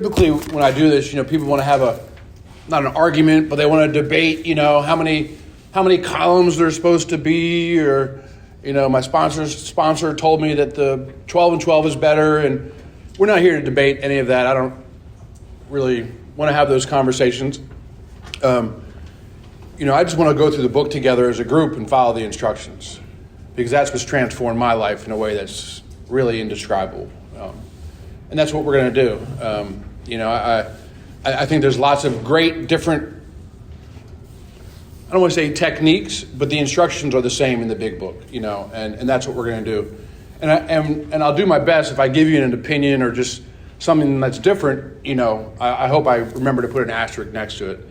Typically, when I do this, people want to have not an argument, but they want to debate, how many columns there's supposed to be, or, my sponsor told me that the 12 and 12 is better, and we're not here to debate any of that. I don't really want to have those conversations. I just want to go through the book together as a group and follow the instructions, because that's what's transformed my life in a way that's really indescribable. And that's what we're going to do. I think there's lots of great different, I don't want to say techniques, but the instructions are the same in the big book, and that's what we're going to do. And I'll do my best if I give you an opinion or just something that's different, I hope I remember to put an asterisk next to it.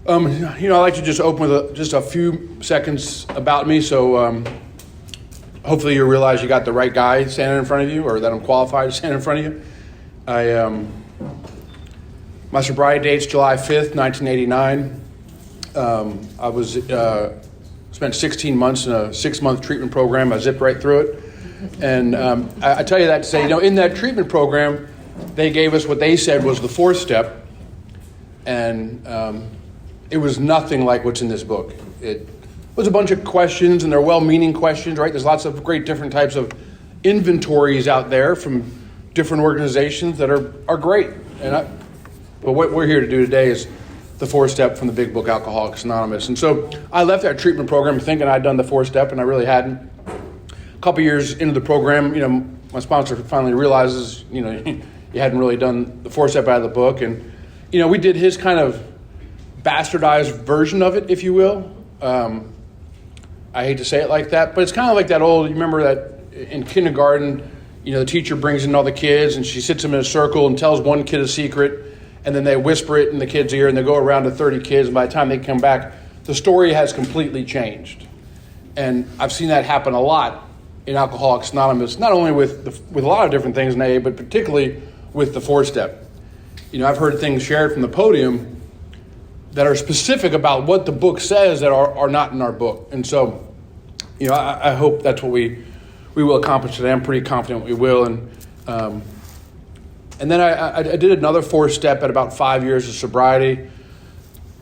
I'd like to just open with just a few seconds about me, so hopefully you realize you got the right guy standing in front of you, or that I'm qualified to stand in front of you. My sobriety date's July 5th, 1989. I spent 16 months in a 6-month treatment program. I zipped right through it. And I tell you that to say, in that treatment program, they gave us what they said was the 4th step. And it was nothing like what's in this book. It was a bunch of questions, and they're well-meaning questions, right? There's lots of great different types of inventories out there from different organizations that are great. But what we're here to do today is the 4th step from the big book, Alcoholics Anonymous. And so I left that treatment program thinking I'd done the 4th step, and I really hadn't. A couple years into the program, my sponsor finally realizes, you hadn't really done the 4th step out of the book. And, we did his kind of bastardized version of it, if you will. I hate to say it like that, but it's kind of like that old, you remember that in kindergarten, the teacher brings in all the kids and she sits them in a circle and tells one kid a secret, and then they whisper it in the kid's ear and they go around to 30 kids, and by the time they come back, the story has completely changed. And I've seen that happen a lot in Alcoholics Anonymous, not only with a lot of different things in AA, but particularly with the 4th step. I've heard things shared from the podium that are specific about what the book says that are not in our book. And so, I hope that's what we will accomplish today. I'm pretty confident we will. And then I did another 4th step at about 5 years of sobriety.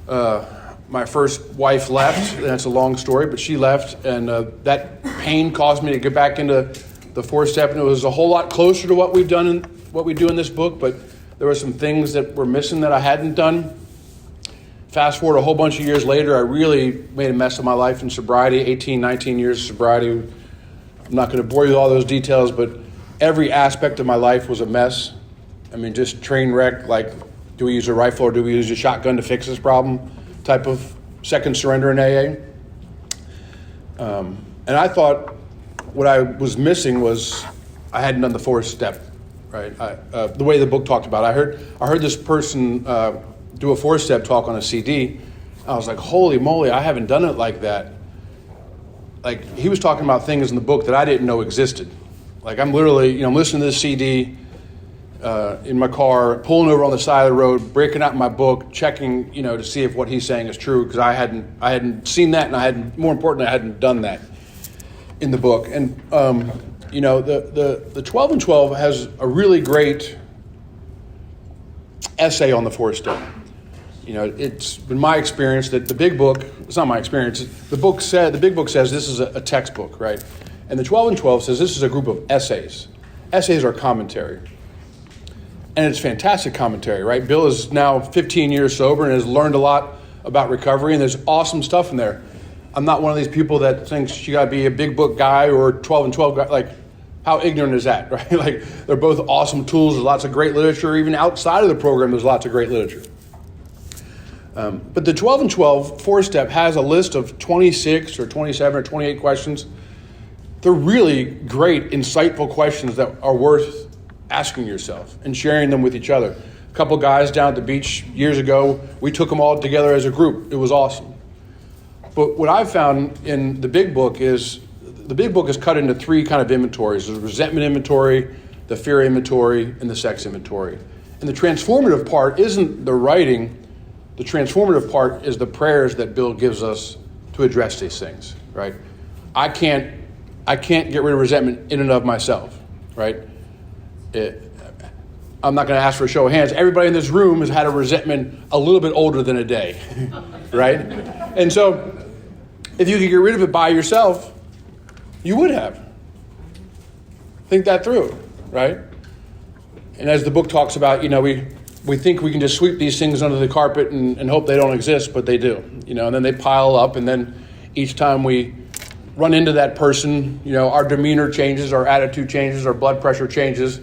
My first wife left, and that's a long story, but she left, and that pain caused me to get back into the 4th step, and it was a whole lot closer to what we do in this book, but there were some things that were missing that I hadn't done. Fast forward a whole bunch of years later, I really made a mess of my life in sobriety, 18, 19 years of sobriety. I'm not going to bore you with all those details, but every aspect of my life was a mess. Just train wreck, like, do we use a rifle or do we use a shotgun to fix this problem type of second surrender in AA. And I thought what I was missing was I hadn't done the 4th step, right? The way the book talked about it. I heard this person do a 4th step talk on a CD. I was like, holy moly, I haven't done it like that. Like, he was talking about things in the book that I didn't know existed. Like, I'm literally, I'm listening to this CD in my car, pulling over on the side of the road, breaking out my book, checking, to see if what he's saying is true, because I hadn't seen that, and more importantly, I hadn't done that in the book. And the 12 and 12 has a really great essay on the 4th step. It's been my experience that the big book, it's not my experience, the big book says this is a textbook, right? And the 12 and 12 says this is a group of essays. Essays are commentary. And it's fantastic commentary, right? Bill is now 15 years sober and has learned a lot about recovery, and there's awesome stuff in there. I'm not one of these people that thinks you got to be a big book guy or 12 and 12 guy. Like, how ignorant is that, right? Like, they're both awesome tools. There's lots of great literature. Even outside of the program, there's lots of great literature. But the 12 and 12 4th step has a list of 26 or 27 or 28 questions. They're really great, insightful questions that are worth asking yourself and sharing them with each other. A couple guys down at the beach years ago, we took them all together as a group. It was awesome. But what I've found in the big book is cut into 3 kind of inventories. There's the resentment inventory, the fear inventory, and the sex inventory. And the transformative part isn't the writing. The transformative part is the prayers that Bill gives us to address these things, right? I can't get rid of resentment in and of myself, right? I'm not going to ask for a show of hands. Everybody in this room has had a resentment a little bit older than a day, right? And so if you could get rid of it by yourself, you would have. Think that through, right? And as the book talks about, we think we can just sweep these things under the carpet and hope they don't exist, but they do, and then they pile up, and then each time we run into that person, our demeanor changes, our attitude changes, our blood pressure changes,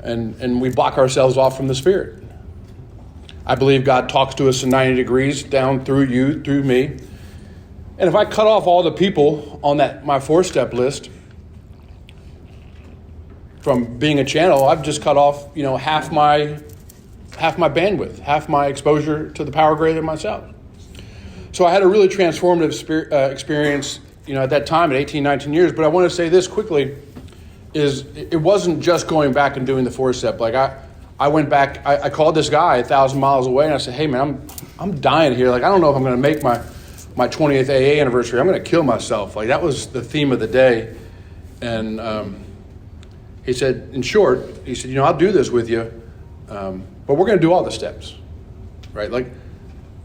and we block ourselves off from the Spirit. I believe God talks to us in 90 degrees down through you, through me. And if I cut off all the people on my 4-step list from being a channel, I've just cut off, half my bandwidth, half my exposure to the power greater than myself. So I had a really transformative experience, at that time at 18, 19 years. But I want to say this quickly, is it wasn't just going back and doing the 4-step. Like I went back, I called this guy 1,000 miles away, and I said, hey man, I'm dying here. Like, I don't know if I'm going to make my 20th AA anniversary. I'm going to kill myself. Like, that was the theme of the day. And he said, in short, I'll do this with you, but we're going to do all the steps, right? Like,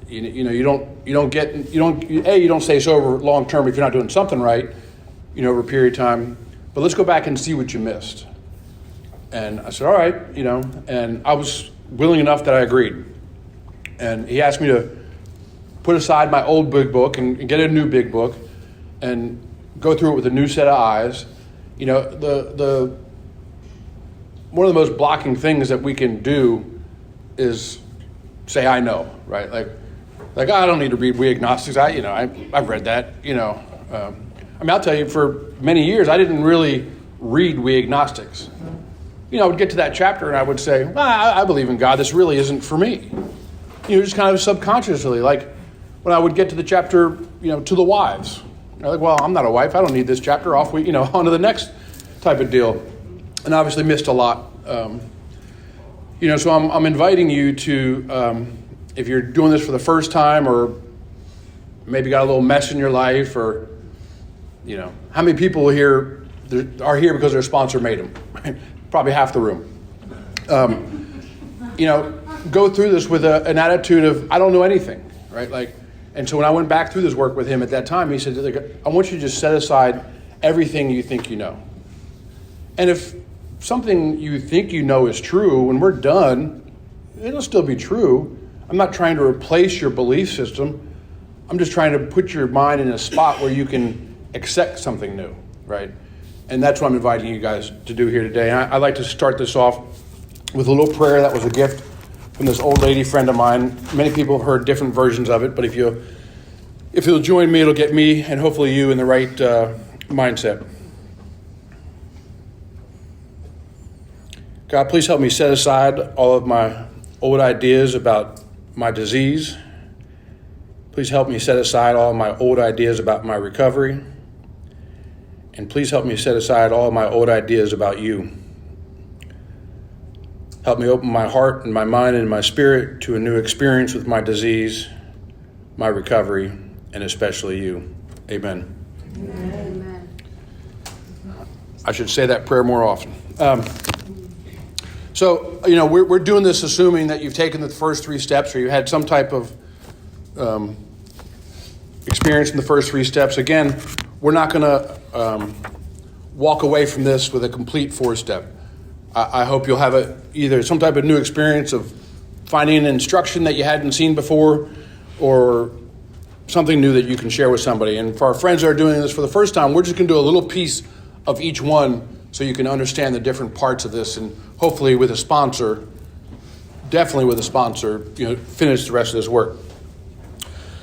you don't stay sober long term if you're not doing something right, over a period of time. But let's go back and see what you missed. And I said, all right, and I was willing enough that I agreed. And he asked me to put aside my old big book and get a new big book and go through it with a new set of eyes. The one of the most blocking things that we can do is say, I know, right? Like I don't need to read We Agnostics. I've read that, I'll tell you, for many years, I didn't really read We Agnostics. I would get to that chapter and I would say, well, I believe in God. This really isn't for me. Just kind of subconsciously, like when I would get to the chapter, to the wives. Like, well, I'm not a wife. I don't need this chapter. Off we, on to the next type of deal. And obviously missed a lot. So I'm inviting you to, if you're doing this for the first time, or maybe got a little mess in your life, or how many people here are here because their sponsor made them? Probably half the room. Go through this with an attitude of, I don't know anything, right? And so when I went back through this work with him at that time, he said, I want you to just set aside everything you think you know. And if something you think you know is true, when we're done, it'll still be true. I'm not trying to replace your belief system. I'm just trying to put your mind in a spot where you can accept something new, right? And that's what I'm inviting you guys to do here today. And I'd like to start this off with a little prayer that was a gift from this old lady friend of mine. Many people have heard different versions of it, but if you'll join me, it'll get me and hopefully you in the right mindset. God, please help me set aside all of my old ideas about my disease. Please help me set aside all of my old ideas about my recovery. And please help me set aside all of my old ideas about you. Help me open my heart and my mind and my spirit to a new experience with my disease, my recovery, and especially you. Amen. Amen. I should say that prayer more often. So, we're doing this assuming that you've taken the first 3 steps, or you had some type of experience in the first 3 steps. Again, we're not going to walk away from this with a complete 4-step. I hope you'll have either some type of new experience of finding an instruction that you hadn't seen before, or something new that you can share with somebody. And for our friends that are doing this for the first time, we're just going to do a little piece of each one so you can understand the different parts of this, and hopefully with a sponsor, definitely with a sponsor, finish the rest of this work.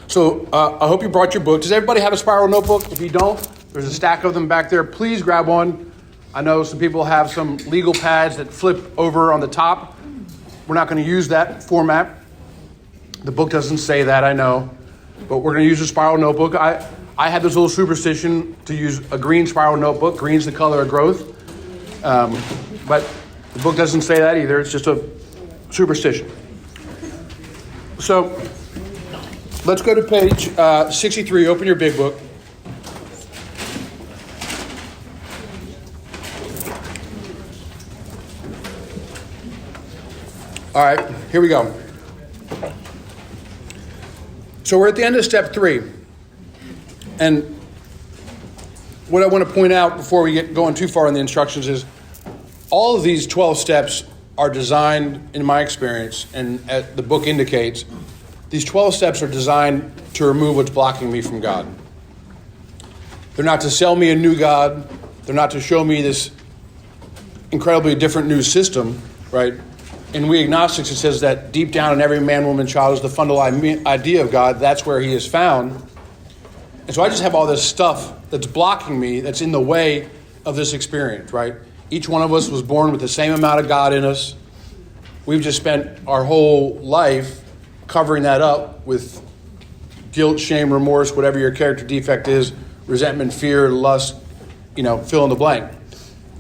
So I hope you brought your book. Does everybody have a spiral notebook? If you don't, there's a stack of them back there. Please grab one. I know some people have some legal pads that flip over on the top. We're not going to use that format. The book doesn't say that, I know. But we're going to use a spiral notebook. I had this little superstition to use a green spiral notebook. Green's the color of growth. But the book doesn't say that either. It's just a superstition. So let's go to page 63. Open your big book. All right, here we go. So we're at the end of step 3. And what I want to point out before we get going too far in the instructions is all of these 12 steps are designed, in my experience, and as the book indicates, these 12 steps are designed to remove what's blocking me from God. They're not to sell me a new God. They're not to show me this incredibly different new system, right? In We Agnostics, it says that deep down in every man, woman, child is the fundamental idea of God. That's where he is found. And so I just have all this stuff that's blocking me, that's in the way of this experience, right? Each one of us was born with the same amount of God in us. We've just spent our whole life covering that up with guilt, shame, remorse, whatever your character defect is, resentment, fear, lust, fill in the blank.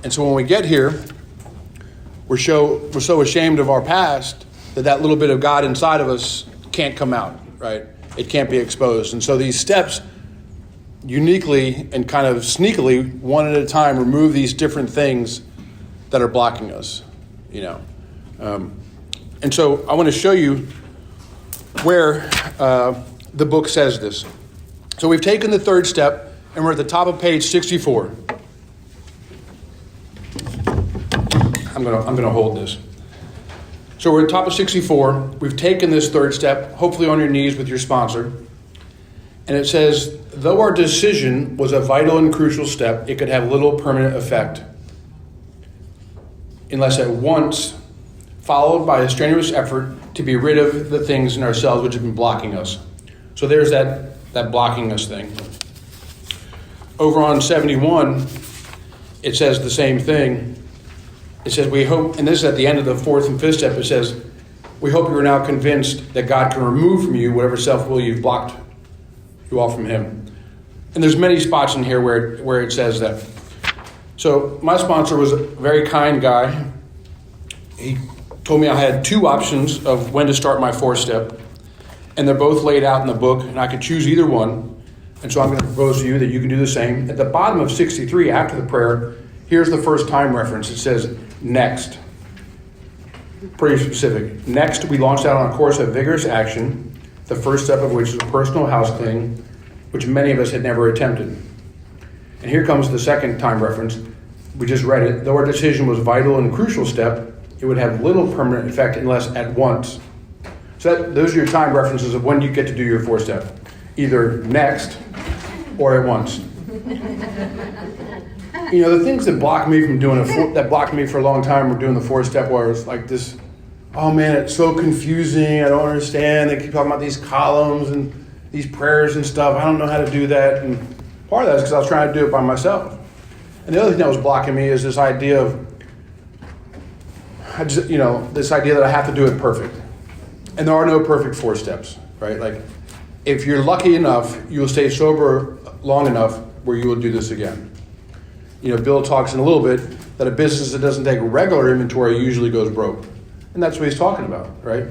And so when we get here, we're so ashamed of our past that little bit of God inside of us can't come out, right? It can't be exposed. And so these steps uniquely and kind of sneakily, one at a time, remove these different things that are blocking us, And so I want to show you where the book says this. So we've taken the third step, and we're at the top of page 64. I'm gonna hold this. So we're at the top of 64. We've taken this third step, hopefully on your knees with your sponsor. And it says, though our decision was a vital and crucial step, it could have little permanent effect unless at once followed by a strenuous effort to be rid of the things in ourselves which have been blocking us. So there's that blocking us thing. Over on 71, it says the same thing. It says, we hope, and this is at the end of the fourth and fifth step, it says, we hope you are now convinced that God can remove from you whatever self-will you've blocked you off from him. And there's many spots in here where it says that. So my sponsor was a very kind guy. He told me I had 2 options of when to start my 4th step, and they're both laid out in the book, and I could choose either one. And so I'm going to propose to you that you can do the same. At the bottom of 63, after the prayer, here's the first time reference. It says, next. Pretty specific. Next, we launched out on a course of vigorous action, the first step of which is a personal house cleaning, which many of us had never attempted. And here comes the second time reference. We just read it. Though our decision was a vital and crucial step, it would have little permanent effect unless at once. So those are your time references of when you get to do your 4th step. Either next or at once. The things that block me from doing that blocked me for a long time from doing the 4th step was like this, oh man, it's so confusing. I don't understand. They keep talking about these columns and these prayers and stuff. I don't know how to do that. And part of that is because I was trying to do it by myself. And the other thing that was blocking me is this idea of, this idea that I have to do it perfect. And there are no perfect 4 steps, right? Like, if you're lucky enough, you'll stay sober long enough where you will do this again. Bill talks in a little bit that a business that doesn't take regular inventory usually goes broke. And that's what he's talking about, right?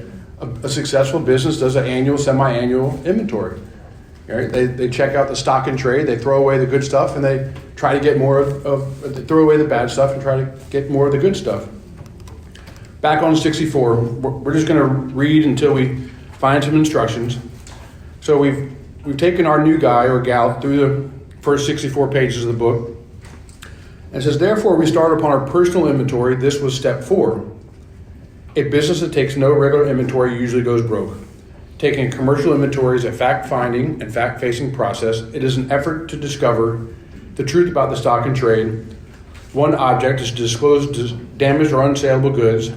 A successful business does an annual, semi-annual inventory. Right? They check out the stock and trade, they throw away the good stuff, and they try to get more they throw away the bad stuff and try to get more of the good stuff. Back on 64, we're just going to read until we find some instructions. So we've taken our new guy or gal through the first 64 pages of the book. And it says, therefore, we start upon our personal inventory. This was step 4. A business that takes no regular inventory usually goes broke. Taking a commercial inventory is a fact-finding and fact-facing process. It is an effort to discover the truth about the stock and trade. One object is to disclose damaged or unsaleable goods,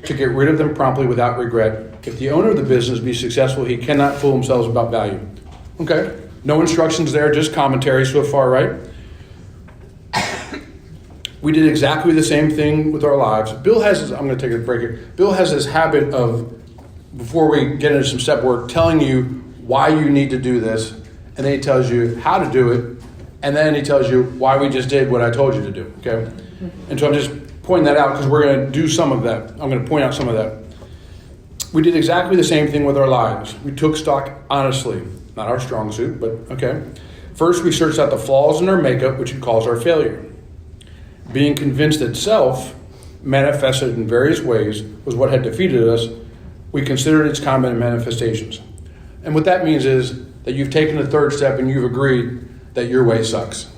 to get rid of them promptly without regret. If the owner of the business be successful, he cannot fool himself about value. Okay, no instructions there, just commentary so far, right? We did exactly the same thing with our lives. Bill has this, I'm going to take a break here. Bill has this habit of, before we get into some step work, telling you why you need to do this, and then he tells you how to do it, and then he tells you why we just did what I told you to do, okay? And so I'm just pointing that out because we're going to do some of that. I'm going to point out some of that. We did exactly the same thing with our lives. We took stock honestly. Not our strong suit, but okay. First, we searched out the flaws in our makeup, which he calls our failure. Being convinced that self manifested in various ways, was what had defeated us, we considered its common manifestations. And what that means is that you've taken the third step and you've agreed that your way sucks.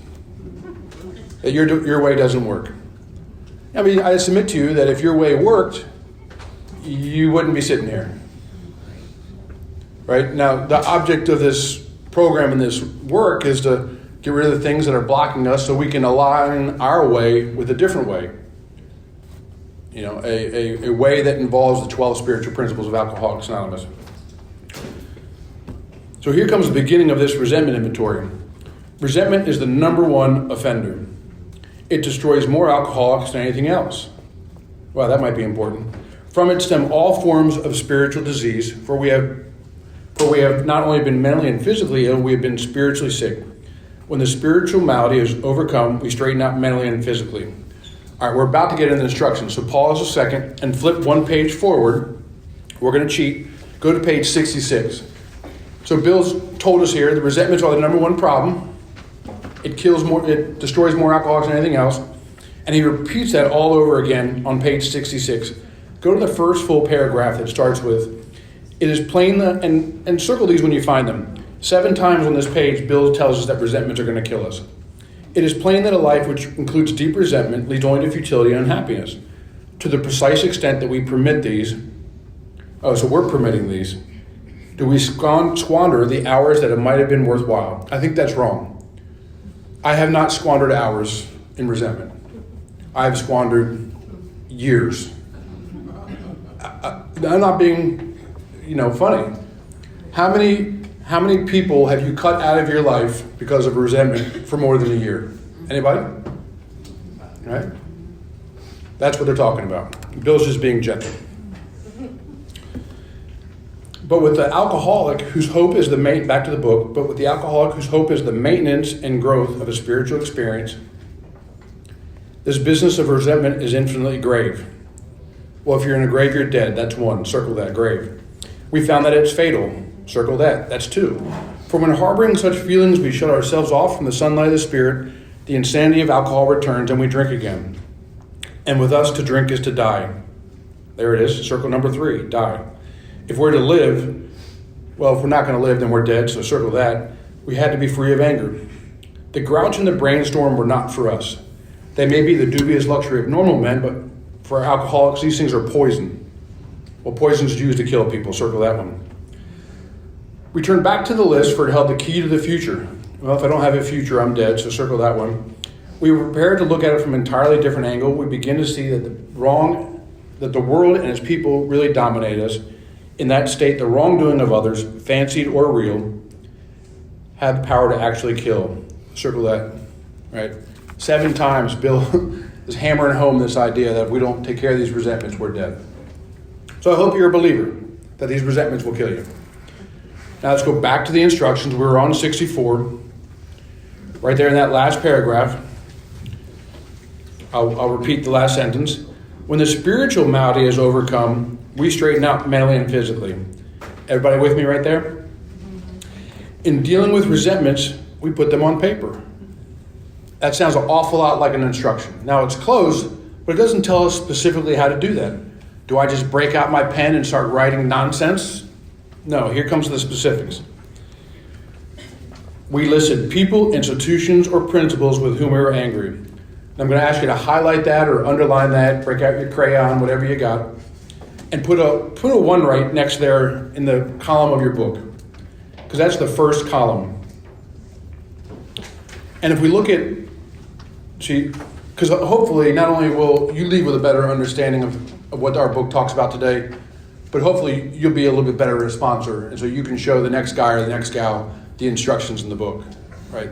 That your way doesn't work. I mean, I submit to you that if your way worked, you wouldn't be sitting here. Right? Now, the object of this program and this work is to get rid of the things that are blocking us so we can align our way with a different way. You know, a way that involves the 12 spiritual principles of Alcoholics Anonymous. So here comes the beginning of this resentment inventory. Resentment is the number one offender. It destroys more alcoholics than anything else. Wow, that might be important. From it stem all forms of spiritual disease, for we have not only been mentally and physically ill, we have been spiritually sick. When the spiritual malady is overcome, we straighten out mentally and physically. All right, we're about to get into instructions, so pause a second and flip one page forward. We're going to cheat. Go to page 66. So Bill's told us here the resentments are the number one problem. It destroys more alcoholics than anything else. And he repeats that all over again on page 66. Go to the first full paragraph that starts with, it is plain that, and circle these when you find them. 7 times on this page, Bill tells us that resentments are going to kill us. It is plain that a life which includes deep resentment leads only to futility and unhappiness. To the precise extent that we permit these, so we're permitting these, do we squander the hours that it might have been worthwhile? I think that's wrong. I have not squandered hours in resentment. I have squandered years. I'm not being, funny. How many people have you cut out of your life because of resentment for more than a year? Anybody? Right? That's what they're talking about. Bill's just being gentle. But with the alcoholic whose hope is back to the book, but with the alcoholic whose hope is the maintenance and growth of a spiritual experience, this business of resentment is infinitely grave. Well, if you're in a grave, you're dead. That's 1. Circle that, grave. We found that it's fatal. Circle that. That's 2. For when harboring such feelings, we shut ourselves off from the sunlight of the Spirit, the insanity of alcohol returns, and we drink again. And with us, to drink is to die. There it is. Circle number 3, die. If we're to live, well, if we're not going to live, then we're dead, so circle that. We had to be free of anger. The grouch and the brainstorm were not for us. They may be the dubious luxury of normal men, but for alcoholics, these things are poison. Well, poison's used to kill people, circle that one. We turn back to the list for it held the key to the future. Well, if I don't have a future, I'm dead, so circle that one. We were prepared to look at it from an entirely different angle. We begin to see that the world and its people really dominate us. In that state, the wrongdoing of others, fancied or real, had the power to actually kill. Circle that, right? 7 times, Bill is hammering home this idea that if we don't take care of these resentments, we're dead. So I hope you're a believer that these resentments will kill you. Now let's go back to the instructions. We were on 64. Right there in that last paragraph, I'll repeat the last sentence. When the spiritual malady is overcome, we straighten out mentally and physically. Everybody with me right there? In dealing with resentments, we put them on paper. That sounds an awful lot like an instruction. Now it's closed, but it doesn't tell us specifically how to do that. Do I just break out my pen and start writing nonsense? No, here comes the specifics. We listed people, institutions, or principles with whom we were angry. And I'm going to ask you to highlight that or underline that, break out your crayon, whatever you got, and put a 1 right next there in the column of your book, because that's the first column. And if we look at, because hopefully not only will you leave with a better understanding of what our book talks about today, but hopefully you'll be a little bit better responser, and so you can show the next guy or the next gal the instructions in the book, right?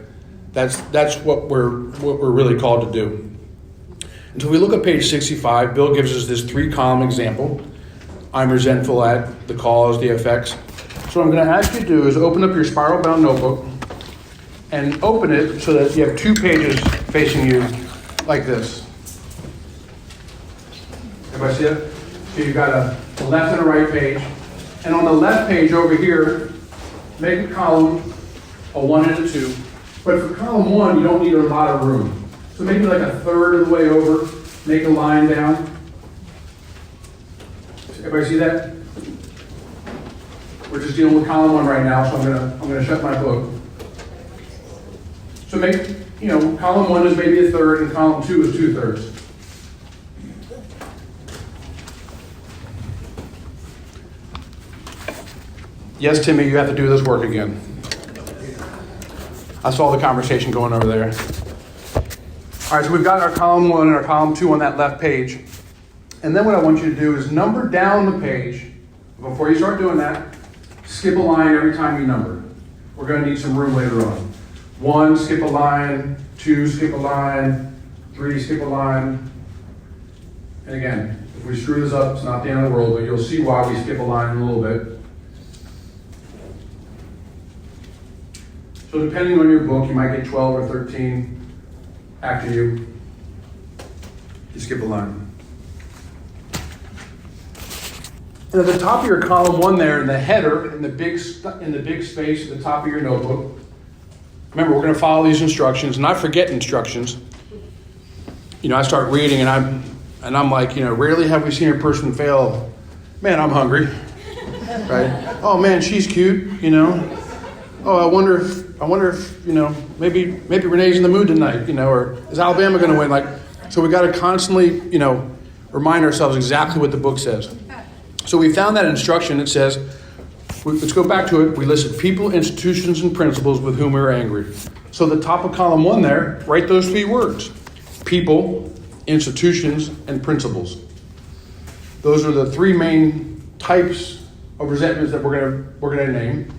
That's what we're really called to do. And so we look at page 65. Bill gives us this 3-column example. I'm resentful at, the cause, the effects. So what I'm going to ask you to do is open up your spiral-bound notebook and open it so that you have 2 pages facing you like this. Everybody see that? So you've got a left and a right page. And on the left page over here, make a column, a 1 and a 2. But for column 1, you don't need a lot of room. So maybe like a third of the way over, make a line down. Everybody see that? We're just dealing with column 1 right now, so I'm gonna shut my book. So make, column 1 is maybe 1/3 and column 2 is 2/3. Yes, Timmy, you have to do this work again. I saw the conversation going over there. All right, so we've got our column 1 and our column 2 on that left page. And then what I want you to do is number down the page. Before you start doing that, skip a line every time you number. We're going to need some room later on. 1, skip a line. 2, skip a line. 3, skip a line. And again, if we screw this up, it's not the end of the world, but you'll see why we skip a line in a little bit. So depending on your book, you might get 12 or 13 after you skip a line. And at the top of your column 1 there, in the header, in the big space at the top of your notebook, remember, we're going to follow these instructions, and I forget instructions. I start reading, and I'm like, rarely have we seen a person fail. Man, I'm hungry, right? Oh man, she's cute, Oh, I wonder if maybe Renee's in the mood tonight, or is Alabama going to win? So we got to constantly, remind ourselves exactly what the book says. So we found that instruction. It says, let's go back to it. We listed people, institutions, and principles with whom we were angry. So the top of column 1 there, write those 3 words: people, institutions, and principles. Those are the 3 main types of resentments that we're gonna name.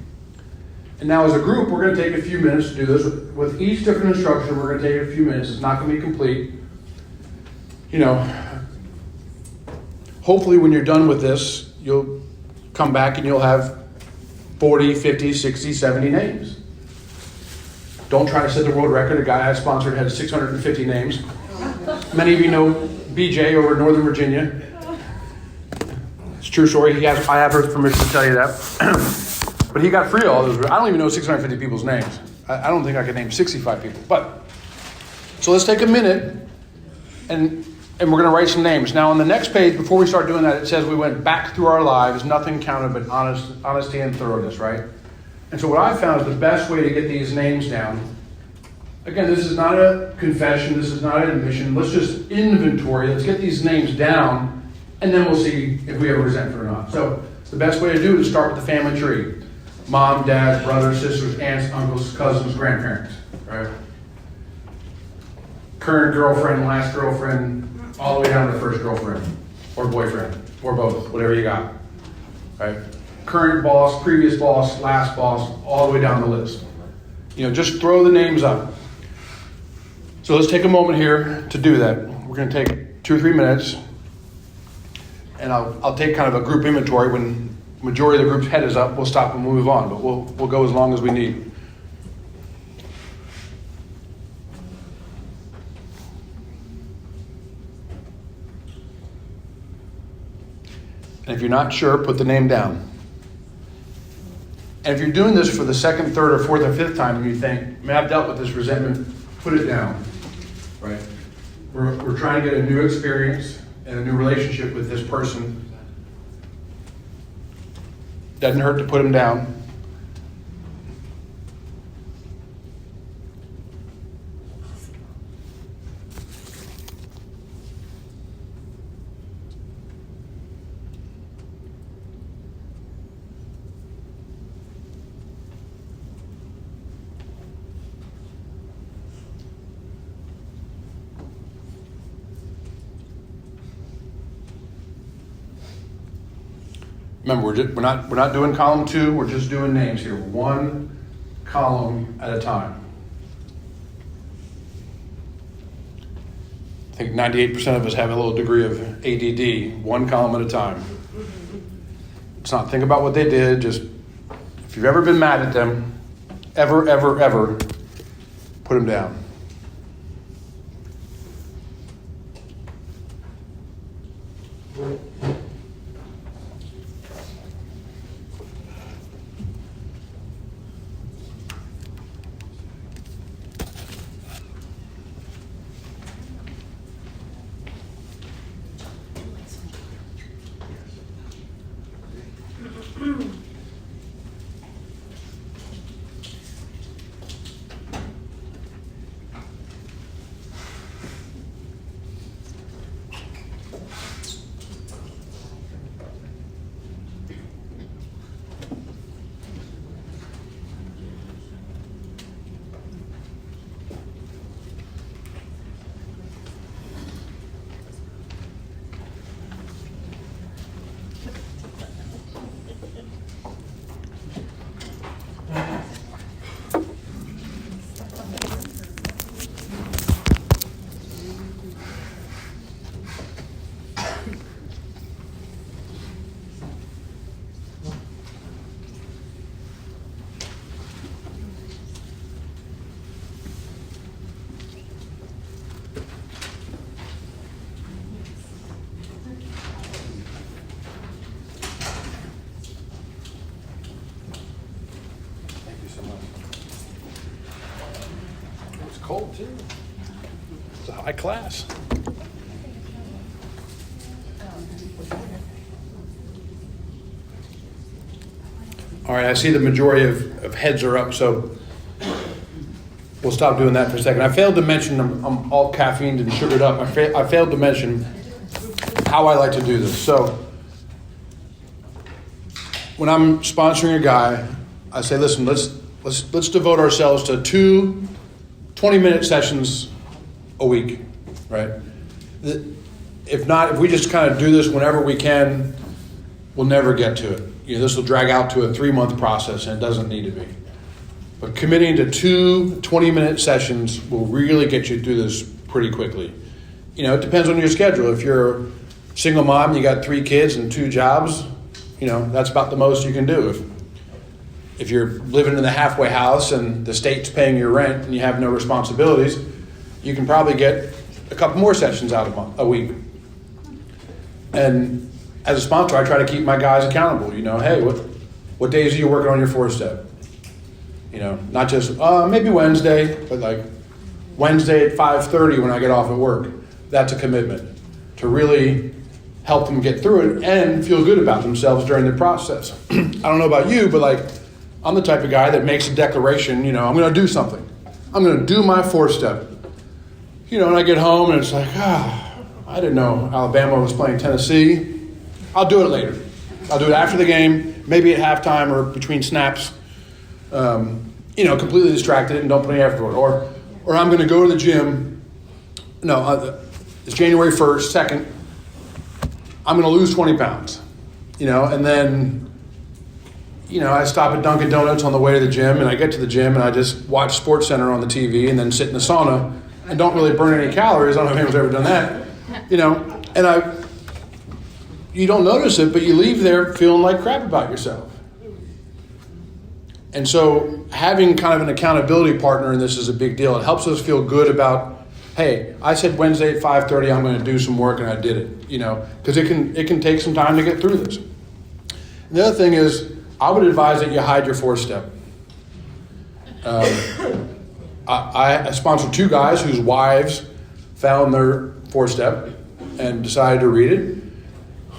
And now as a group, we're going to take a few minutes to do this. With each different instruction, we're going to take a few minutes. It's not going to be complete. Hopefully when you're done with this, you'll come back and you'll have 40, 50, 60, 70 names. Don't try to set the world record. A guy I sponsored had 650 names. Many of you know BJ over in Northern Virginia. It's a true story. I have her permission to tell you that. But he got free of all those. I don't even know 650 people's names. I don't think I could name 65 people. So let's take a minute and we're going to write some names. Now on the next page, before we start doing that, it says we went back through our lives. Nothing counted but honesty and thoroughness, right? And so what I found is the best way to get these names down. Again, this is not a confession. This is not an admission. Let's just inventory. Let's get these names down, and then we'll see if we have a resentment or not. So the best way to do it is start with the family tree. Mom, dad, brothers, sisters, aunts, uncles, cousins, grandparents, right? Current girlfriend, last girlfriend, all the way down to the first girlfriend, or boyfriend, or both, whatever you got, right? Current boss, previous boss, last boss, all the way down the list. Just throw the names up. So let's take a moment here to do that. We're going to take 2 or 3 minutes, and I'll take kind of a group inventory. When the majority of the group's head is up, we'll stop and move on, but we'll go as long as we need. And if you're not sure, put the name down. And if you're doing this for the second, third, or fourth, or fifth time, and you think, man, I've dealt with this resentment, put it down, right? We're trying to get a new experience and a new relationship with this person. Doesn't hurt to put them down. Remember, we're not doing column 2. We're just doing names here, 1 column at a time. I think 98% of us have a little degree of ADD, 1 column at a time. It's not think about what they did. Just if you've ever been mad at them, ever, put them down. It's a high class. All right, I see the majority of heads are up, so we'll stop doing that for a second. I failed to mention, I'm all caffeined and sugared up. I failed to mention how I like to do this. So when I'm sponsoring a guy, I say, listen, let's devote ourselves to 2 20-minute sessions a week, right? If we just kind of do this whenever we can, we'll never get to it. This will drag out to a 3-month process, and it doesn't need to be. But committing to 2 20-minute sessions will really get you through this pretty quickly. It depends on your schedule. If you're a single mom, you got 3 kids and 2 jobs, that's about the most you can do. If you're living in the halfway house and the state's paying your rent and you have no responsibilities, you can probably get a couple more sessions out a week. And as a sponsor, I try to keep my guys accountable. Hey, what days are you working on your 4-step? Not just maybe Wednesday, but like Wednesday at 5:30 when I get off at work. That's a commitment to really help them get through it and feel good about themselves during the process. I don't know about you, but I'm the type of guy that makes a declaration. I'm going to do something. I'm going to do my 4-step. And I get home and it's like, I didn't know Alabama was playing Tennessee. I'll do it later. I'll do it after the game, maybe at halftime or between snaps. Completely distracted and don't put any effort into it. Or I'm going to go to the gym. No, it's January 1st, 2nd. I'm going to lose 20 pounds. And then, I stop at Dunkin' Donuts on the way to the gym, and I get to the gym and I just watch SportsCenter on the TV and then sit in the sauna and don't really burn any calories. I don't know if anyone's ever done that. And you don't notice it, but you leave there feeling like crap about yourself. And so having kind of an accountability partner in this is a big deal. It helps us feel good about, hey, I said Wednesday at 5:30 I'm going to do some work and I did it, because it can take some time to get through this. And the other thing is, I would advise that you hide your 4-step. I sponsored 2 guys whose wives found their 4-step and decided to read it.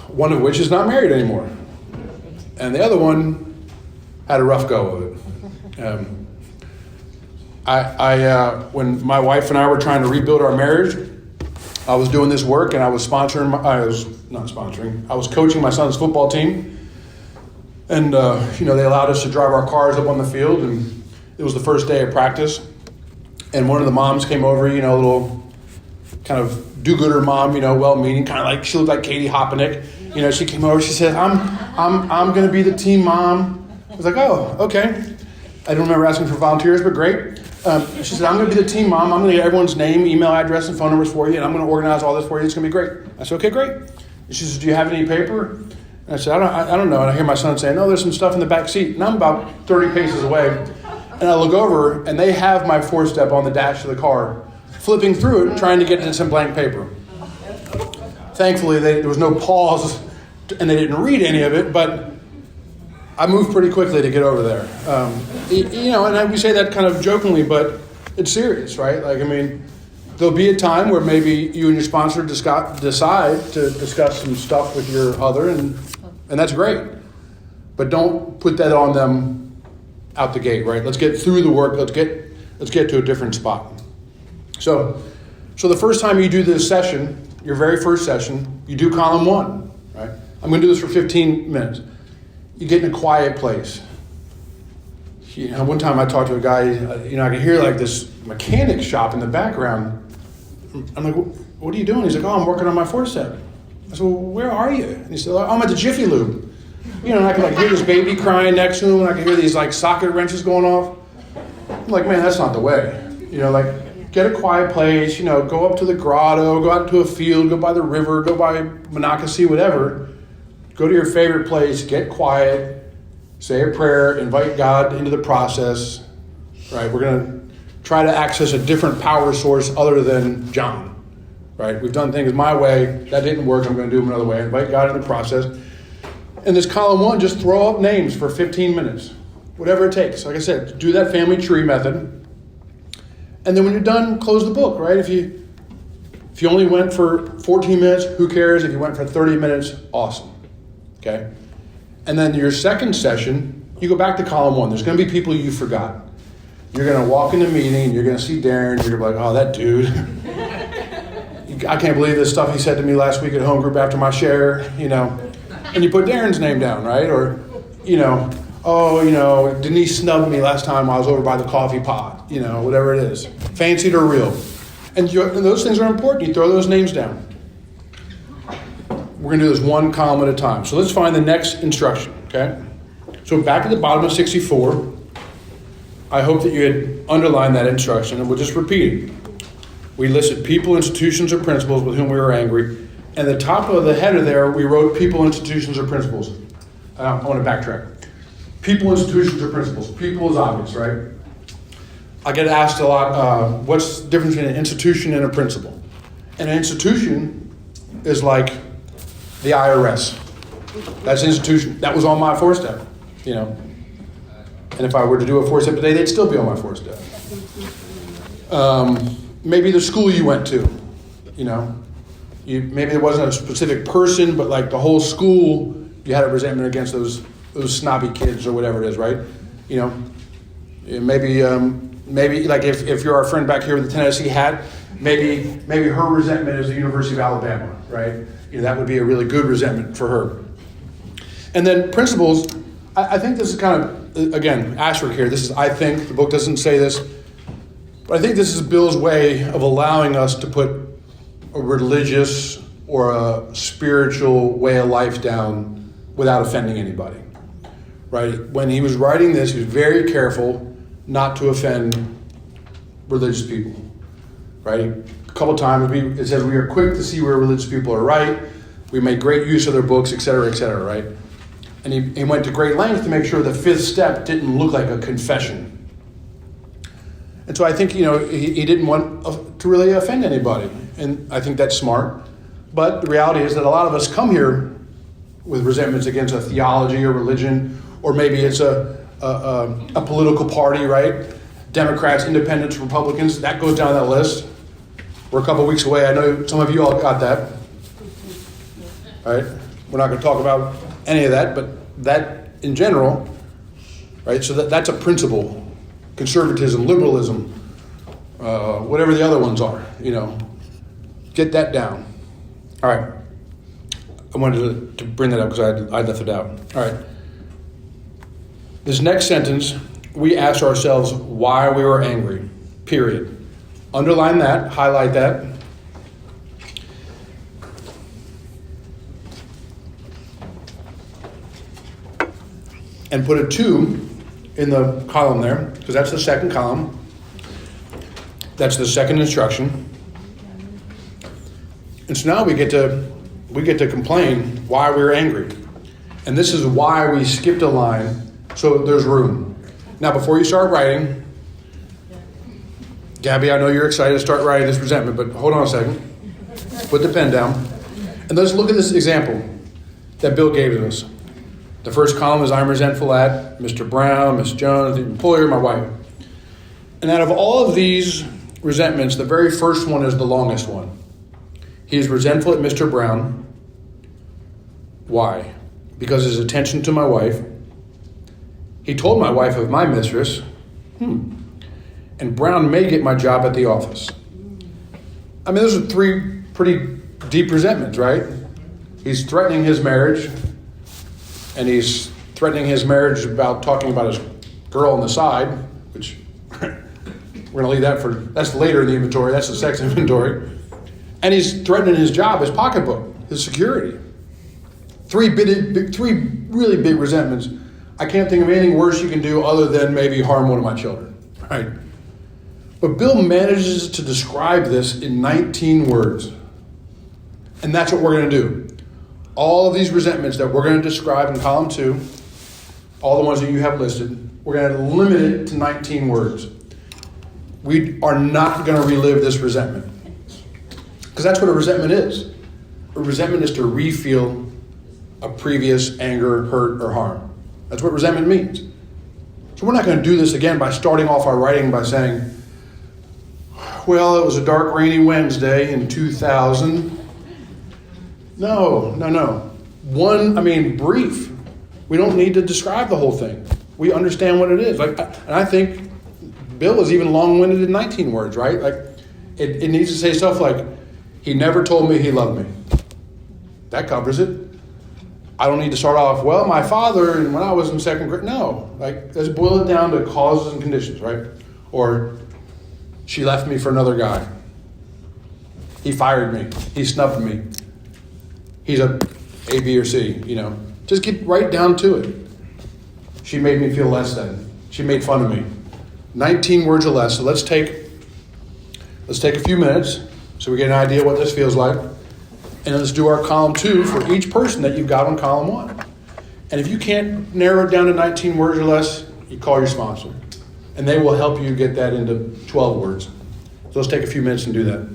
One of which is not married anymore. And the other one had a rough go of it. When my wife and I were trying to rebuild our marriage, I was doing this work and I was coaching my son's football team. And, they allowed us to drive our cars up on the field, and it was the first day of practice. And one of the moms came over, a little kind of do-gooder mom, well-meaning, kind of like, she looked like Katie Hopenick. She came over, she said, I'm going to be the team mom. I was like, oh, okay. I don't remember asking for volunteers, but great. She said, I'm going to be the team mom. I'm going to get everyone's name, email address, and phone numbers for you, and I'm going to organize all this for you. It's going to be great. I said, okay, great. And she said, do you have any paper? And I said, I don't know. And I hear my son saying, no, there's some stuff in the back seat. And I'm about 30 paces away. And I look over, and they have my 4-step on the dash of the car, flipping through it, trying to get to some blank paper. Thankfully, there was no pause, and they didn't read any of it, but I moved pretty quickly to get over there. And we say that kind of jokingly, but it's serious, right? There'll be a time where maybe you and your sponsor decide to discuss some stuff with your other, and that's great. But don't put that on them out the gate, right? Let's get through the work. Let's get to a different spot. So the first time you do this session, your very first session, you do column 1, right? I'm going to do this for 15 minutes. You get in a quiet place. One time I talked to a guy, I could hear like this mechanic shop in the background. I'm like, what are you doing? He's like, I'm working on my 4-step. I said, well, where are you? And he said, I'm at the Jiffy Lube. And I can hear this baby crying next to him, and I can hear these socket wrenches going off. I'm like, man, that's not the way. Get a quiet place, go up to the grotto, go out to a field, go by the river, go by Monocacy, whatever. Go to your favorite place, get quiet, say a prayer, invite God into the process, right? We're going to try to access a different power source other than John, right? We've done things my way. That didn't work. I'm going to do them another way. Invite God into the process. And this column 1, just throw up names for 15 minutes, whatever it takes. Like I said, do that family tree method. And then when you're done, close the book, right? If you only went for 14 minutes, who cares? If you went for 30 minutes, awesome, okay? And then your second session, you go back to column 1. There's going to be people you forgot. You're going to walk in the meeting, and you're going to see Darren, you're going to be like, oh, that dude. I can't believe the stuff he said to me last week at home group after my share, And you put Darren's name down, right? Or, Denise snubbed me last time I was over by the coffee pot, whatever it is. Fancied or real. And those things are important. You throw those names down. We're going to do this one column at a time. So let's find the next instruction, okay? So back at the bottom of 64, I hope that you had underlined that instruction, and we'll just repeat it. We listed people, institutions, or principles with whom we were angry. And the top of the header there, we wrote people, institutions, or principles. I want to backtrack. People, institutions, or principles. People is obvious, right? I get asked a lot, what's the difference between an institution and a principle? And an institution is like the IRS. That's an institution. That was on my 4-step, And if I were to do a 4-step today, they'd still be on my 4-step. Maybe the school you went to, maybe there wasn't a specific person, but like the whole school, you had a resentment against those snobby kids or whatever it is, right? Maybe like if you're our friend back here with the Tennessee hat, maybe her resentment is the University of Alabama, right? That would be a really good resentment for her. And then principles, I think this is kind of, again, asterisk here. This is, I think, the book doesn't say this, but I think this is Bill's way of allowing us to put a religious or a spiritual way of life down without offending anybody, right? When he was writing this, he was very careful not to offend religious people, right? A couple times it says we are quick to see where religious people are right. We make great use of their books, et cetera, right? And he went to great lengths to make sure the 5th step didn't look like a confession. And so I think, he didn't want to really offend anybody. And I think that's smart. But the reality is that a lot of us come here with resentments against a theology or religion, or maybe it's a political party, right? Democrats, independents, Republicans, that goes down that list. We're a couple weeks away. I know some of you all got that. All right? We're not going to talk about any of that, but that in general, right? So that's a principle. Conservatism, liberalism, whatever the other ones are, Get that down. All right. I wanted to bring that up because I left it out. All right. This next sentence, we asked ourselves why we were angry, period. Underline that, highlight that. And put a 2 in the column there, because that's the second column. That's the second instruction. And so now we get to complain why we're angry. And this is why we skipped a line, so there's room. Now, before you start writing, Gabby, I know you're excited to start writing this resentment, but hold on a second. Put the pen down. And let's look at this example that Bill gave to us. The first column is I'm resentful at Mr. Brown, Miss Jones, the employer, my wife. And out of all of these resentments, the very first one is the longest one. He is resentful at Mr. Brown. Why? Because his attention to my wife. He told my wife of my mistress. And Brown may get my job at the office. I mean, those are 3 pretty deep resentments, right? He's threatening his marriage. And he's threatening his marriage about talking about his girl on the side, which we're going to leave that that's later in the inventory. That's the sex inventory. And he's threatening his job, his pocketbook, his security. 3 really big resentments. I can't think of anything worse you can do other than maybe harm one of my children, right? But Bill manages to describe this in 19 words. And that's what we're going to do. All of these resentments that we're going to describe in column 2, all the ones that you have listed, we're going to limit it to 19 words. We are not going to relive this resentment. Because that's what a resentment is. A resentment is to re-feel a previous anger, hurt, or harm. That's what resentment means. So we're not going to do this again by starting off our writing by saying, Well, it was a dark, rainy Wednesday in 2000. No. Brief. We don't need to describe the whole thing. We understand what it is. And I think Bill is even long-winded in 19 words, right? It needs to say stuff like, he never told me he loved me. That covers it. I don't need to start off, well, my father, and when I was in second grade. No, let's boil it down to causes and conditions, right? Or she left me for another guy. He fired me. He snubbed me. He's a B, or C, Just get right down to it. She made me feel less than. She made fun of me. 19 words or less. So let's take a few minutes so we get an idea what this feels like. And let's do our column 2 for each person that you've got on column 1. And if you can't narrow it down to 19 words or less, you call your sponsor. And they will help you get that into 12 words. So let's take a few minutes and do that.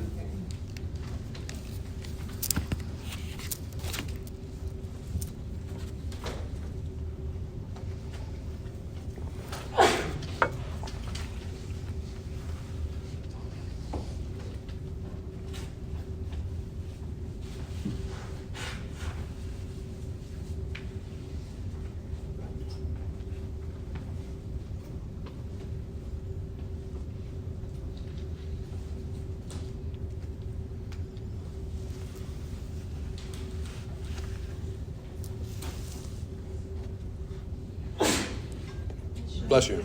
Bless you.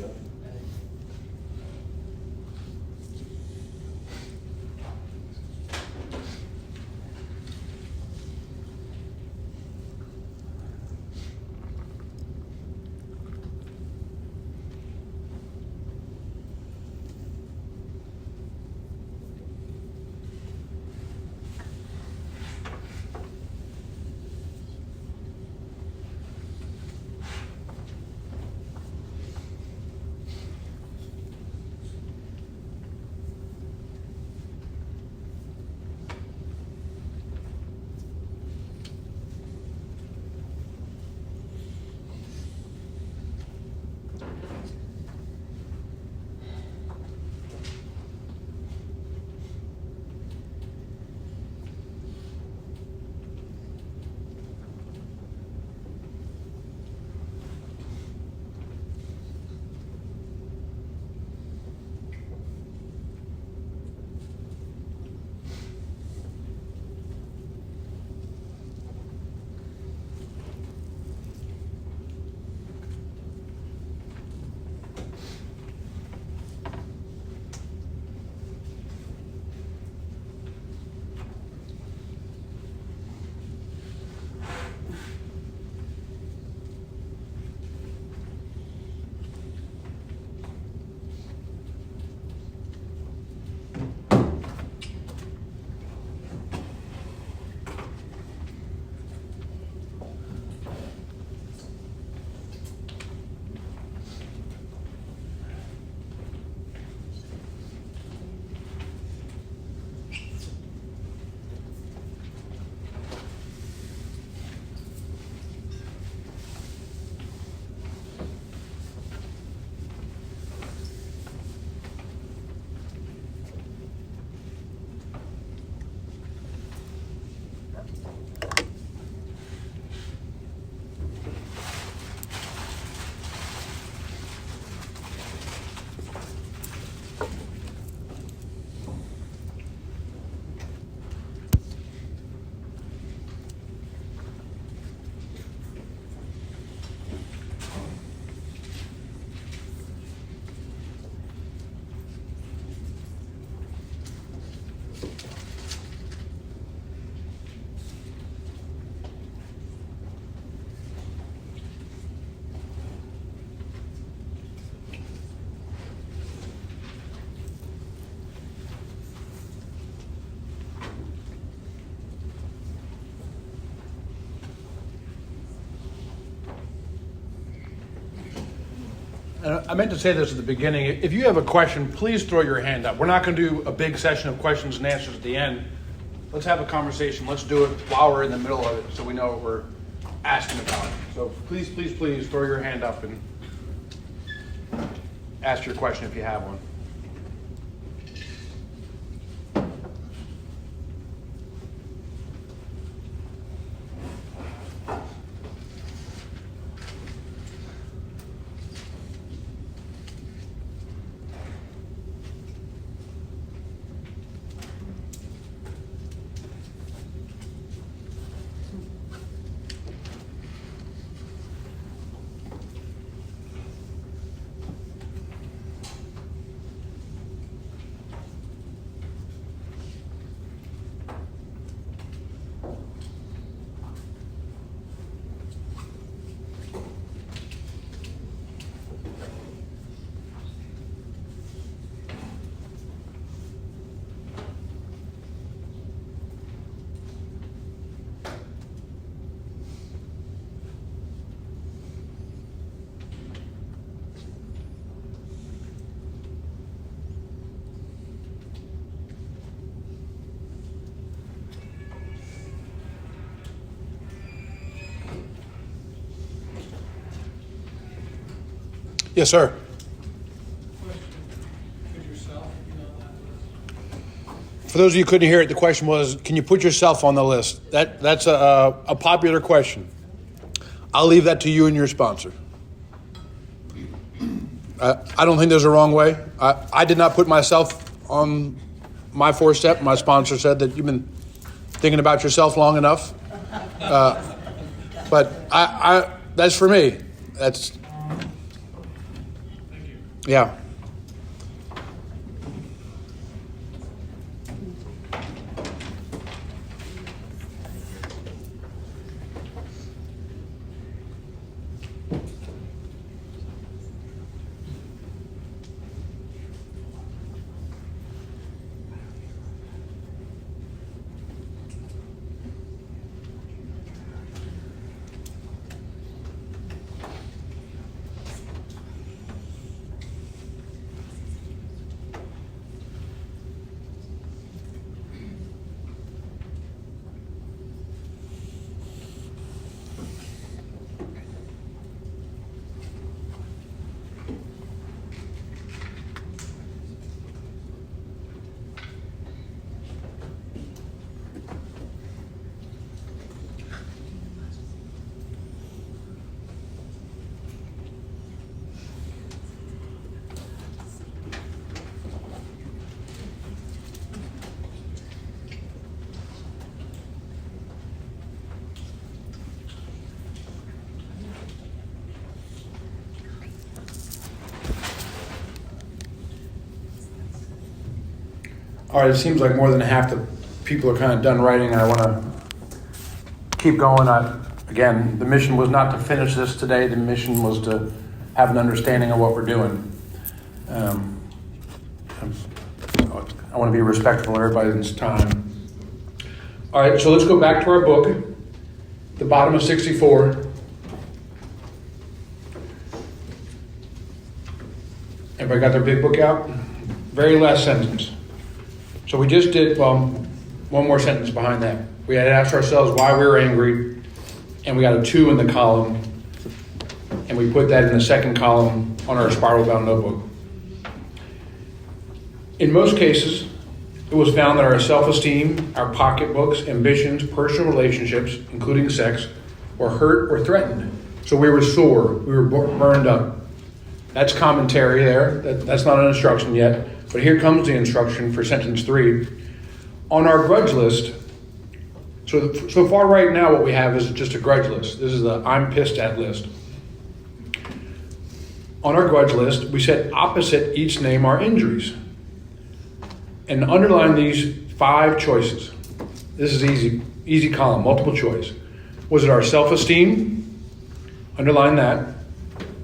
And I meant to say this at the beginning. If you have a question, please throw your hand up. We're not going to do a big session of questions and answers at the end. Let's have a conversation. Let's do it while we're in the middle of it so we know what we're asking about. So please throw your hand up and ask your question if you have one. Yes, sir. For those of you who couldn't hear it, the question was, can you put yourself on the list? That's a popular question. I'll leave that to you and your sponsor. I don't think there's a wrong way. I did not put myself on my 4-step. My sponsor said that you've been thinking about yourself long enough. But I that's for me. That's, yeah. All right, it seems like more than half the people are kind of done writing, and I want to keep going. Again, the mission was not to finish this today. The mission was to have an understanding of what we're doing. I want to be respectful of everybody's time. All right, so let's go back to our book, the bottom of 64. Everybody got their big book out? Very last sentence. So we just did, one more sentence behind that. We had asked ourselves why we were angry, and we got a 2 in the column, and we put that in the second column on our spiral-bound notebook. In most cases, it was found that our self-esteem, our pocketbooks, ambitions, personal relationships, including sex, were hurt or threatened. So we were sore, we were burned up. That's commentary there. That's not an instruction yet. But here comes the instruction for sentence 3. On our grudge list, so far right now what we have is just a grudge list. This is the I'm pissed at list. On our grudge list, we set opposite each name our injuries. And underline these 5 choices. This is easy column, multiple choice. Was it our self-esteem? Underline that.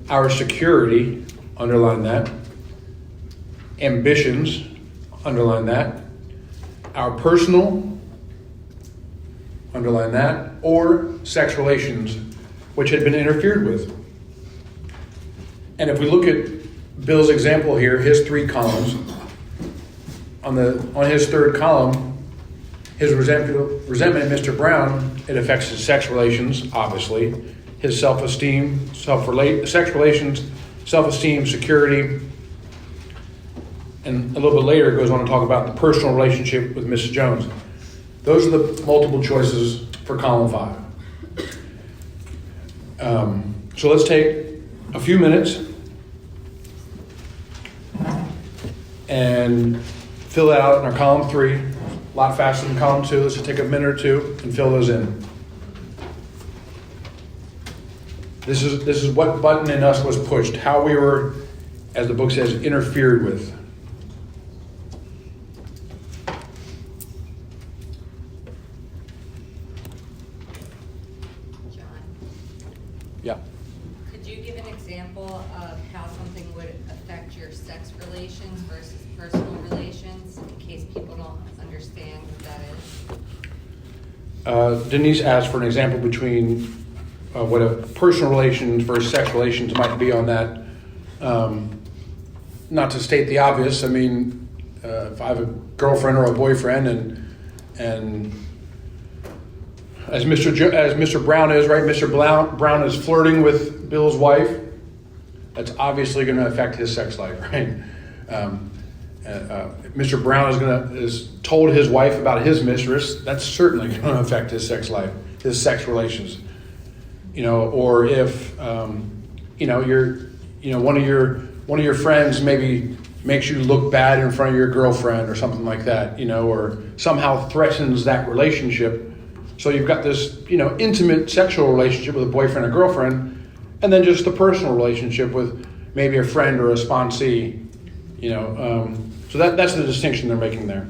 Our security? Underline that. Ambitions, underline that. Our personal, underline that. Or sex relations, which had been interfered with. And if we look at Bill's example here, his 3 columns, on his 3rd column, his resentment of Mr. Brown, it affects his sex relations, obviously. His self-esteem, sex relations, self-esteem, security. And a little bit later, it goes on to talk about the personal relationship with Mrs. Jones. Those are the multiple choices for column 5. So let's take a few minutes and fill that out in our column 3. A lot faster than column 2. Let's just take a minute or 2 and fill those in. This is what button in us was pushed, how we were, as the book says, interfered with. Yeah. Could you give an example of how something would affect your sex relations versus personal relations, in case people don't understand what that is? Denise asked for an example between what a personal relations versus sex relations might be on that. Not to state the obvious, I mean, if I have a girlfriend or a boyfriend and as Mr. Brown is, right? Mr. Brown is flirting with Bill's wife. that's obviously going to affect his sex life, right? Mr. Brown is told his wife about his mistress. That's certainly going to affect his sex life, his sex relations. Or if one of your friends maybe makes you look bad in front of your girlfriend or something like that, or somehow threatens that relationship. So you've got this, intimate sexual relationship with a boyfriend or girlfriend, and then just a personal relationship with maybe a friend or a sponsee, So that's the distinction they're making there.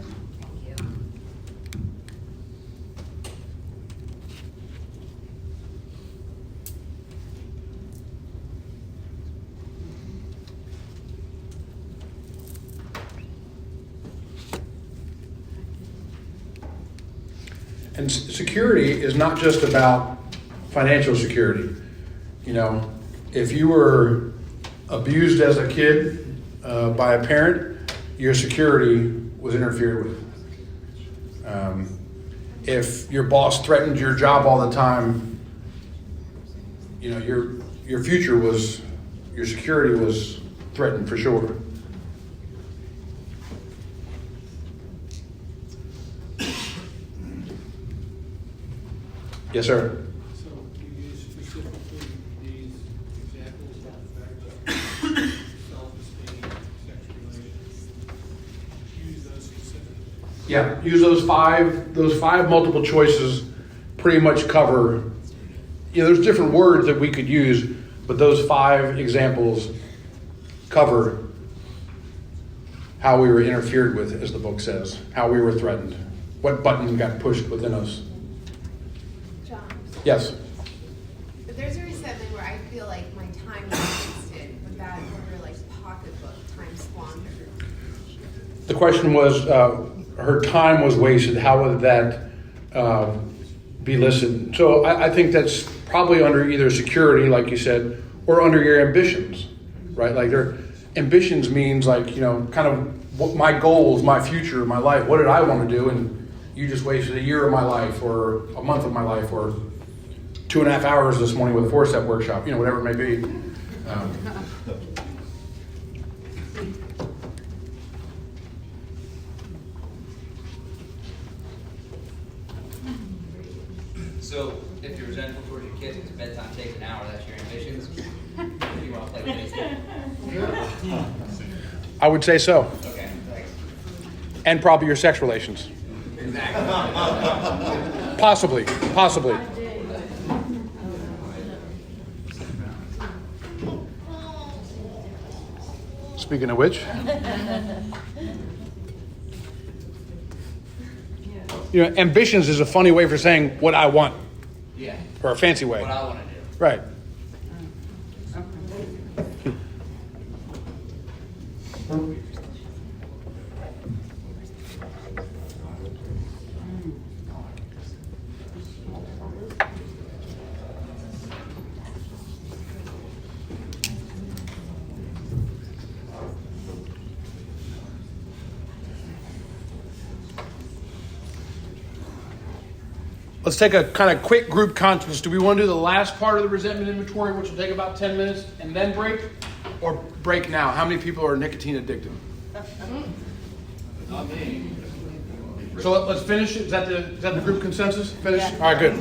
And security is not just about financial security. If you were abused as a kid by a parent, your security was interfered with. If your boss threatened your job all the time, your future was, your security was threatened for sure. Yes, sir. So you use specifically these examples of self-esteem, sex relations. Use those specifically. Yeah, use those five multiple choices pretty much cover, there's different words that we could use, but those 5 examples cover how we were interfered with, as the book says, how we were threatened, what button got pushed within us. Yes. If there's a resentment where I feel like my time is wasted, would that under like pocketbook, time squandered? The question was, her time was wasted. How would that be listed? So I think that's probably under either security, like you said, or under your ambitions, right? Like their ambitions means like, kind of what my goals, my future, my life. What did I want to do? And you just wasted a year of my life or a month of my life or 2.5 hours this morning with a 4-step workshop, whatever it may be. So if you're resentful towards your kids because bedtime takes an hour, that's your ambitions. If you want to play baseball. I would say so. Okay, thanks. And probably your sex relations. Exactly. Possibly. Speaking of which, ambitions is a funny way for saying what I want, Yeah. or a fancy way. What I want to do. Right. Let's take a kind of quick group conscience. Do we want to do the last part of the resentment inventory, which will take about 10 minutes, and then break? Or break now? How many people are nicotine addicted? Not me. So let's finish. Is that the group consensus? Finish? Yeah. All right, good.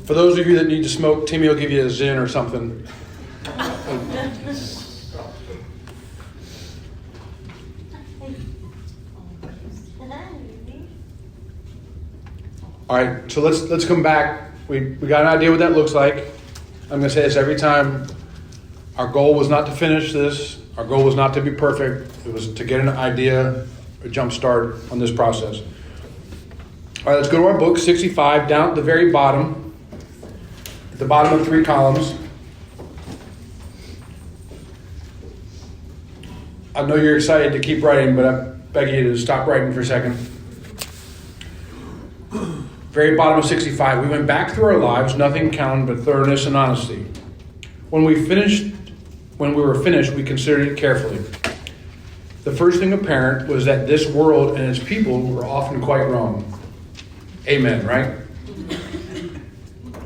For those of you that need to smoke, Timmy will give you a Zin or something. All right, so let's come back. We got an idea what that looks like. I'm going to say this every time. Our goal was not to finish this. Our goal was not to be perfect. It was to get an idea, a jump start on this process. All right, let's go to our book, 65, down at the very bottom. At the bottom of 3 columns. I know you're excited to keep writing, but I beg you to stop writing for a second. Very bottom of 65. We went back through our lives, nothing counted but thoroughness and honesty. When we were finished, we considered it carefully. The first thing apparent was that this world and its people were often quite wrong. Amen, right?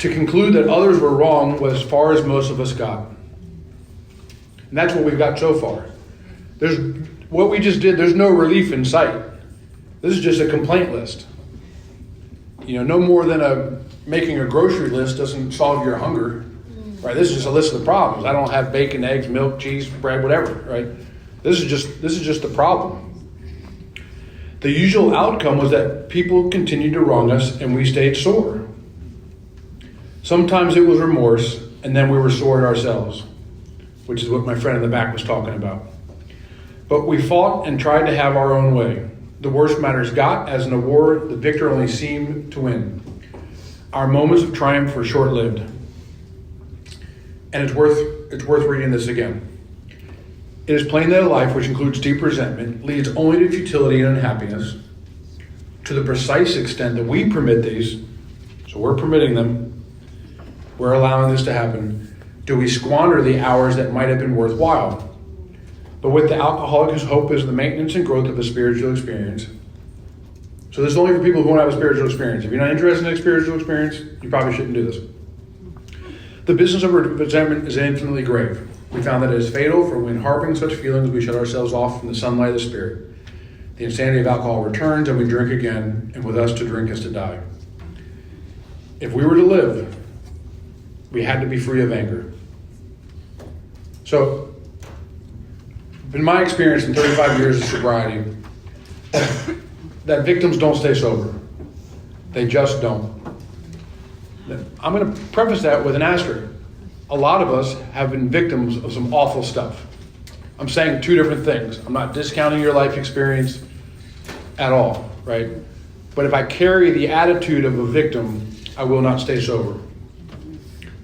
to conclude that others were wrong was as far as most of us got. And that's what we've got so far. What we just did, there's no relief in sight. This is just a complaint list. No more than making a grocery list doesn't solve your hunger. Right? This is just a list of the problems. I don't have bacon, eggs, milk, cheese, bread, whatever. Right? This is just the problem. The usual outcome was that people continued to wrong us and we stayed sore. Sometimes it was remorse, and then we were sore at ourselves, which is what my friend in the back was talking about. But we fought and tried to have our own way. The worse matters got, as in a war, the victor only seemed to win. Our moments of triumph were short-lived. And it's worth reading this again. It is plain that a life which includes deep resentment leads only to futility and unhappiness. To the precise extent that we permit these, so we're permitting them, we're allowing this to happen, do we squander the hours that might have been worthwhile. But with the alcoholic, his hope is the maintenance and growth of a spiritual experience. So this is only for people who want to have a spiritual experience. If you're not interested in a spiritual experience, you probably shouldn't do this. The business of resentment is infinitely grave. We found that it is fatal, for when harboring such feelings, we shut ourselves off from the sunlight of the Spirit. The insanity of alcohol returns, and we drink again, and with us to drink is to die. If we were to live, we had to be free of anger. So, in my experience in 35 years of sobriety, that victims don't stay sober. They just don't. I'm going to preface that with an asterisk. A lot of us have been victims of some awful stuff. I'm saying two different things. I'm not discounting your life experience at all, right? But if I carry the attitude of a victim, I will not stay sober.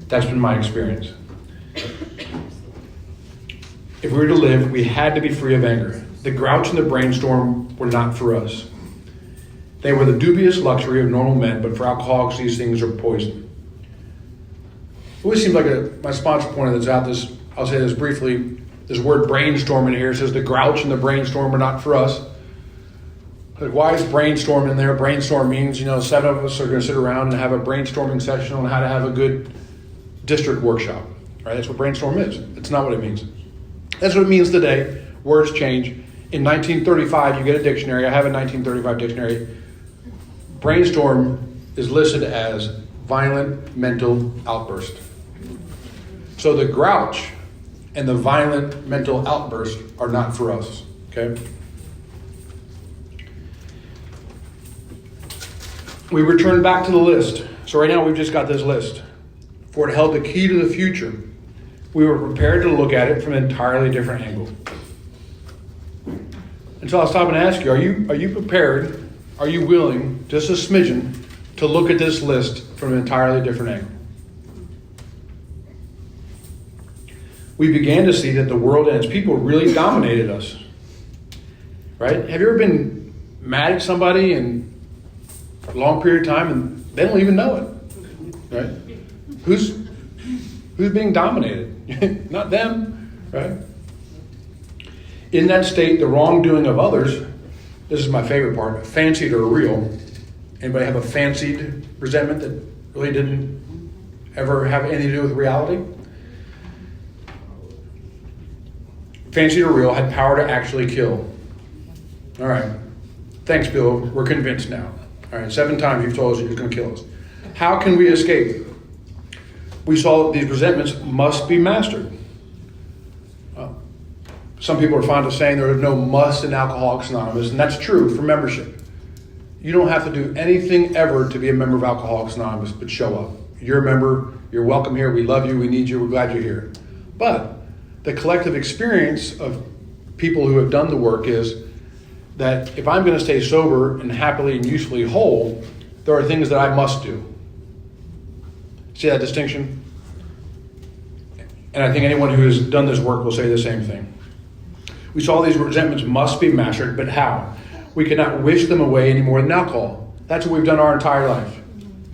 That's been my experience. If we were to live, we had to be free of anger. The grouch and the brainstorm were not for us. They were the dubious luxury of normal men, but for alcoholics, these things are poison. It always seems like my sponsor pointed this out. I'll say this briefly. This word brainstorm in here says the grouch and the brainstorm are not for us. Like, why is brainstorm in there? Brainstorm means, 7 of us are going to sit around and have a brainstorming session on how to have a good district workshop. Right? That's what brainstorm is. It's not what it means. That's what it means today. Words change. In 1935, you get a dictionary. I have a 1935 dictionary. Brainstorm is listed as violent mental outburst. So the grouch and the violent mental outburst are not for us, okay? We return back to the list. So right now we've just got this list. For it held the key to the future. We were prepared to look at it from an entirely different angle. And so I'll stop and ask you, are you prepared, are you willing, just a smidgen, to look at this list from an entirely different angle? We began to see that the world and its people really dominated us. Right? Have you ever been mad at somebody in a long period of time and they don't even know it? Right? Who's being dominated? Not them, right? In that state, the wrongdoing of others, this is my favorite part, fancied or real. Anybody have a fancied resentment that really didn't ever have anything to do with reality? Fancied or real had power to actually kill. All right. Thanks, Bill. We're convinced now. All right. 7 times you've told us you're going to kill us. How can we escape? We saw that these resentments must be mastered. Some people are fond of saying there is no must in Alcoholics Anonymous, and that's true for membership. You don't have to do anything ever to be a member of Alcoholics Anonymous but show up. You're a member. You're welcome here. We love you. We need you. We're glad you're here. But the collective experience of people who have done the work is that if I'm going to stay sober and happily and usefully whole, there are things that I must do. See that distinction? And I think anyone who has done this work will say the same thing. We saw these resentments must be mastered, but how? We cannot wish them away any more than alcohol. That's what we've done our entire life.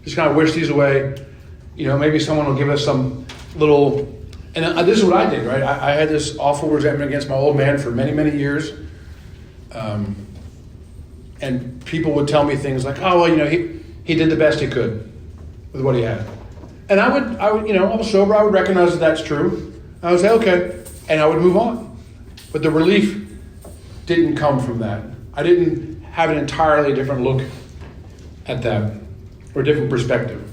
Just kind of wish these away. Maybe someone will give us some little, and this is what I did, right? I had this awful resentment against my old man for many, many years. And people would tell me things like, oh, well, he did the best he could with what he had. And I would, I was sober. I would recognize that that's true. I would say, okay, and I would move on. But the relief didn't come from that. I didn't have an entirely different look at that, or a different perspective.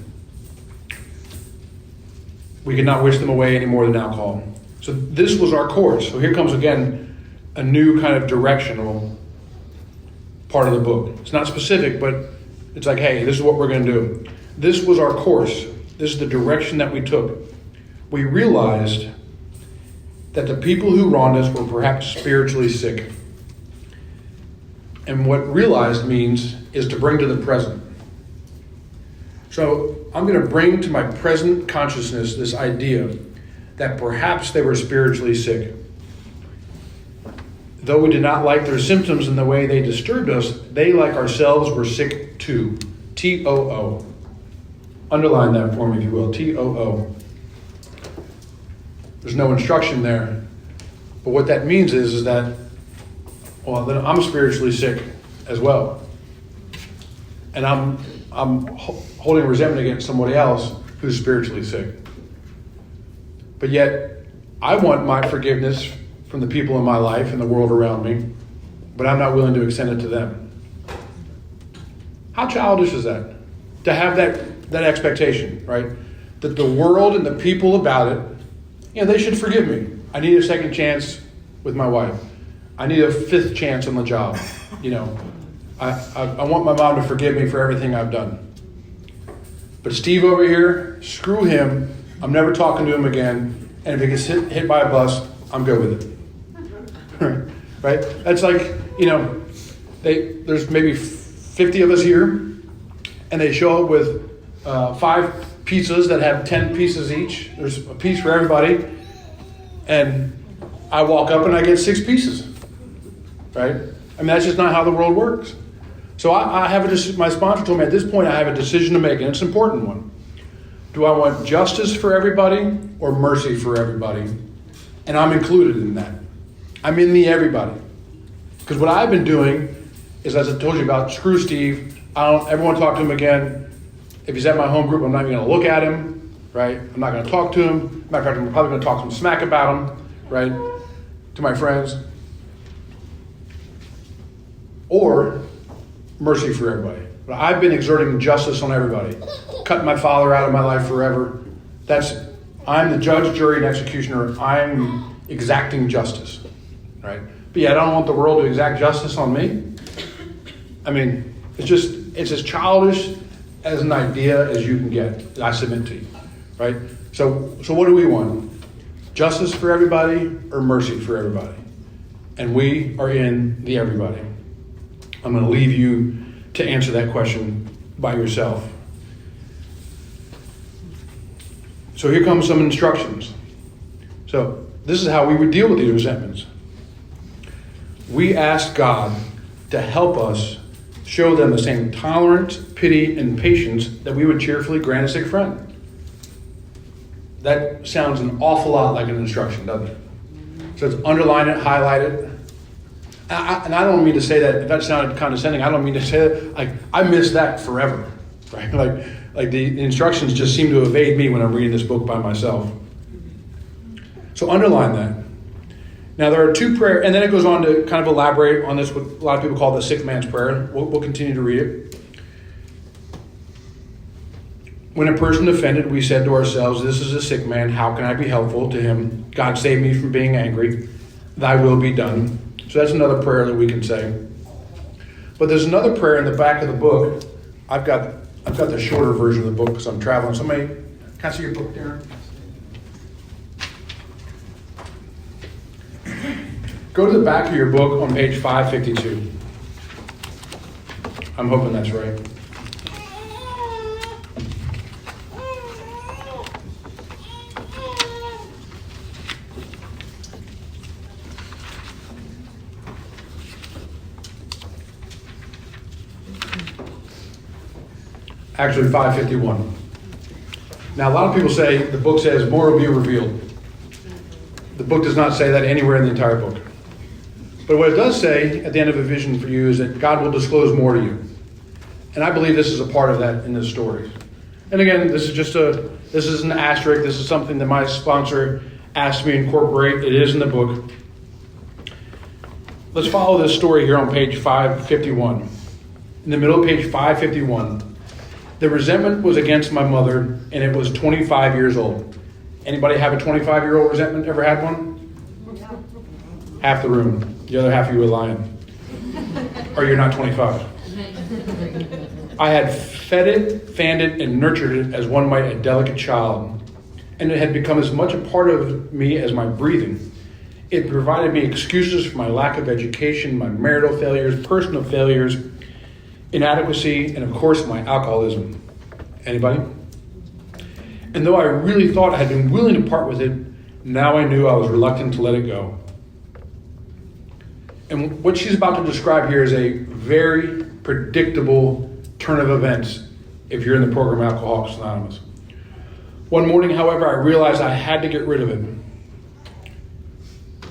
We could not wish them away any more than alcohol. So this was our course. So here comes again a new kind of directional part of the book. It's not specific, but it's like, hey, this is what we're going to do. This was our course. This is the direction that we took. We realized that the people who wronged us were perhaps spiritually sick. And what realized means is to bring to the present. So I'm going to bring to my present consciousness this idea that perhaps they were spiritually sick. Though we did not like their symptoms and the way they disturbed us, they, like ourselves, were sick too. T-O-O. Underline that for me, if you will. T-O-O. There's no instruction there. But what that means is that, well, then I'm spiritually sick as well. And I'm holding resentment against somebody else who's spiritually sick. But yet, I want my forgiveness from the people in my life and the world around me, but I'm not willing to extend it to them. How childish is that? To have that expectation, right? That the world and the people about it, they should forgive me. I need a second chance with my wife. I need a fifth chance on the job. I want my mom to forgive me for everything I've done. But Steve over here, screw him. I'm never talking to him again. And if he gets hit by a bus, I'm good with it. Right? That's like, there's maybe 50 of us here, and they show up with 5 pizzas that have 10 pieces each. There's a piece for everybody. And I walk up and I get 6 pieces. Right? I mean, that's just not how the world works. So I have my sponsor told me at this point I have a decision to make, and it's an important one. Do I want justice for everybody or mercy for everybody? And I'm included in that. I'm in the everybody. Because what I've been doing is, as I told you about, screw Steve. I don't ever want to talk to him again. If he's at my home group, I'm not even going to look at him, right? I'm not going to talk to him. Matter of fact, I'm probably going to talk some smack about him, right? To my friends. Or mercy for everybody. But I've been exerting justice on everybody. Cutting my father out of my life forever. I'm the judge, jury, and executioner. I'm exacting justice, right? But yet I don't want the world to exact justice on me. I mean, it's as childish as an idea as you can get. I submit to you, right? So what do we want? Justice for everybody or mercy for everybody? And we are in the everybody. I'm going to leave you to answer that question by yourself. So here comes some instructions. So this is how we would deal with these resentments. We ask God to help us show them the same tolerance, pity, and patience that we would cheerfully grant a sick friend. That sounds an awful lot like an instruction, doesn't it? So it's underline it, highlight it. And I don't mean to say that, if that sounded condescending, I don't mean to say that. Like, I miss that forever, right? Like the instructions just seem to evade me when I'm reading this book by myself. So underline that. Now there are 2 prayers, and then it goes on to kind of elaborate on this, what a lot of people call the sick man's prayer. We'll continue to read it. When a person offended, we said to ourselves, this is a sick man, how can I be helpful to him? God save me from being angry. Thy will be done. So that's another prayer that we can say. But there's another prayer in the back of the book. I've got the shorter version of the book because I'm traveling. Somebody, can I see your book, Darren? Go to the back of your book on page 552. I'm hoping that's right. Actually, 551. Now, a lot of people say the book says more will be revealed. The book does not say that anywhere in the entire book. But what it does say at the end of A Vision for You is that God will disclose more to you. And I believe this is a part of that in this story. And again, this is just This is an asterisk. This is something that my sponsor asked me to incorporate. It is in the book. Let's follow this story here on page 551. In the middle of page 551, the resentment was against my mother, and it was 25 years old. Anybody have a 25-year-old resentment? Ever had one? Half the room. The other half of you are lying. Or you're not 25. I had fed it, fanned it, and nurtured it as one might a delicate child. And it had become as much a part of me as my breathing. It provided me excuses for my lack of education, my marital failures, personal failures, inadequacy, and of course my alcoholism. Anybody? And though I really thought I had been willing to part with it, now I knew I was reluctant to let it go. And what she's about to describe here is a very predictable turn of events if you're in the program Alcoholics Anonymous. One morning, however, I realized I had to get rid of it.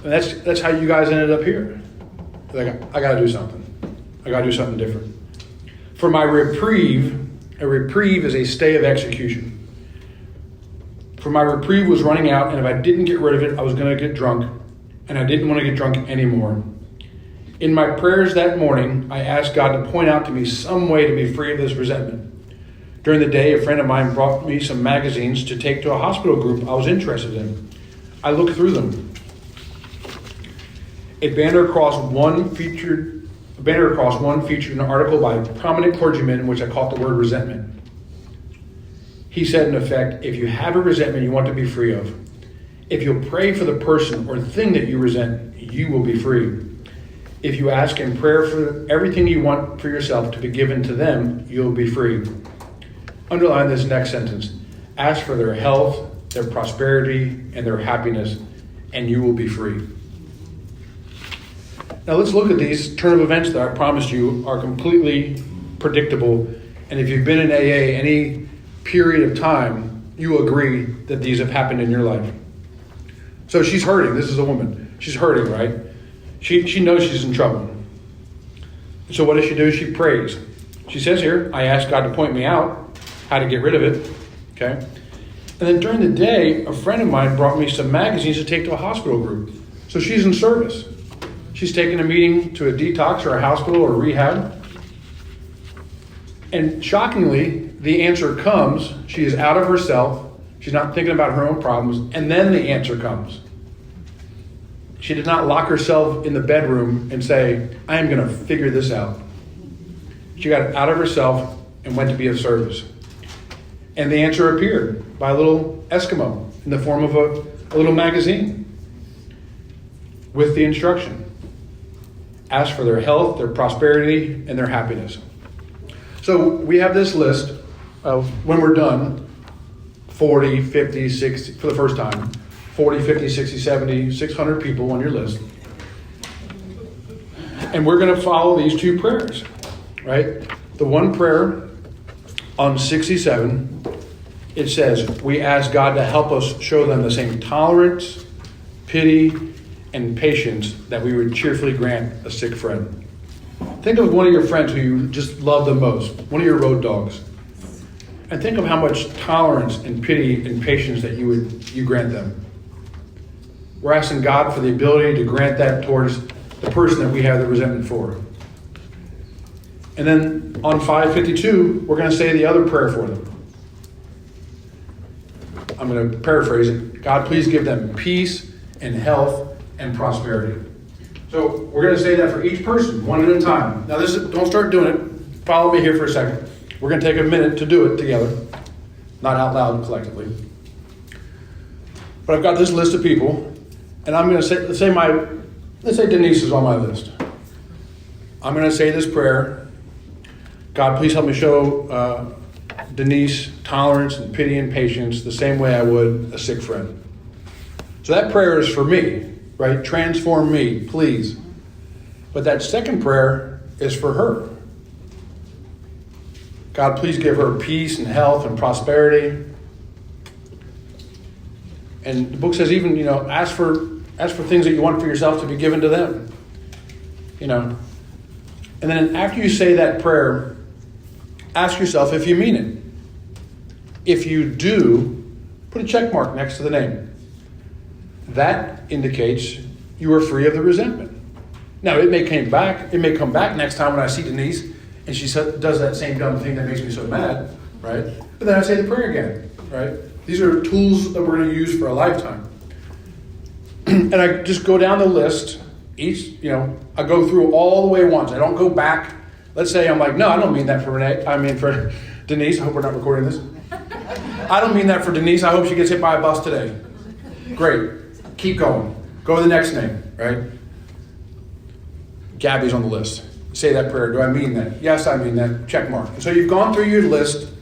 And that's how you guys ended up here. Like, I got to do something. I got to do something different. For my reprieve, a reprieve is a stay of execution. For my reprieve was running out, and if I didn't get rid of it, I was going to get drunk, and I didn't want to get drunk anymore. In my prayers that morning, I asked God to point out to me some way to be free of this resentment. During the day, a friend of mine brought me some magazines to take to a hospital group I was interested in. I looked through them. A banner across one featured an article by a prominent clergyman in which I caught the word resentment. He said, in effect, if you have a resentment you want to be free of, if you'll pray for the person or thing that you resent, you will be free. If you ask in prayer for everything you want for yourself to be given to them, you'll be free. Underline this next sentence. Ask for their health, their prosperity, and their happiness, and you will be free. Now let's look at these turn of events that I promised you are completely predictable. And if you've been in AA any period of time, you will agree that these have happened in your life. So she's hurting. This is a woman. She's hurting, right? She knows she's in trouble. So what does she do? She prays. She says here, I asked God to point me out how to get rid of it. Okay. And then during the day, a friend of mine brought me some magazines to take to a hospital group. So she's in service. She's taking a meeting to a detox or a hospital or rehab. And shockingly, the answer comes. She is out of herself. She's not thinking about her own problems. And then the answer comes. She did not lock herself in the bedroom and say, I am going to figure this out. She got out of herself and went to be of service. And the answer appeared by a little Eskimo in the form of a little magazine with the instruction. Ask for their health, their prosperity, and their happiness. So we have this list of, when we're done, 40, 50, 60, for the first time, 40, 50, 60, 70, 600 people on your list. And we're going to follow these two prayers, right? The one prayer on 67, it says, we ask God to help us show them the same tolerance, pity, and patience that we would cheerfully grant a sick friend. Think of one of your friends who you just love the most, one of your road dogs. And think of how much tolerance and pity and patience that you grant them. We're asking God for the ability to grant that towards the person that we have the resentment for. And then on 552, we're going to say the other prayer for them. I'm going to paraphrase it. God, please give them peace and health and prosperity. So we're going to say that for each person, one at a time. Now don't start doing it. Follow me here for a second. We're going to take a minute to do it together. Not out loud, collectively. But I've got this list of people. And I'm going to say, let's say Denise is on my list. I'm going to say this prayer. God, please help me show Denise tolerance and pity and patience the same way I would a sick friend. So that prayer is for me, right? Transform me, please. But that second prayer is for her. God, please give her peace and health and prosperity. And the book says even, ask for things that you want for yourself to be given to them. And then after you say that prayer, ask yourself if you mean it. If you do, Put a check mark next to the name. That indicates you are free of the resentment. Now, it may come back next time when I see Denise and she does that same dumb thing that makes me so mad, right? But then I say the prayer again, right? These are tools that we're going to use for a lifetime. And I just go down the list. I go through all the way once. I don't go back. Let's say I'm like, no, I don't mean that for Renee. I mean for Denise. I hope we're not recording this. I don't mean that for Denise. I hope she gets hit by a bus today. Great. Keep going. Go to the next name, right? Gabby's on the list. Say that prayer. Do I mean that? Yes, I mean that. Check mark. So you've gone through your list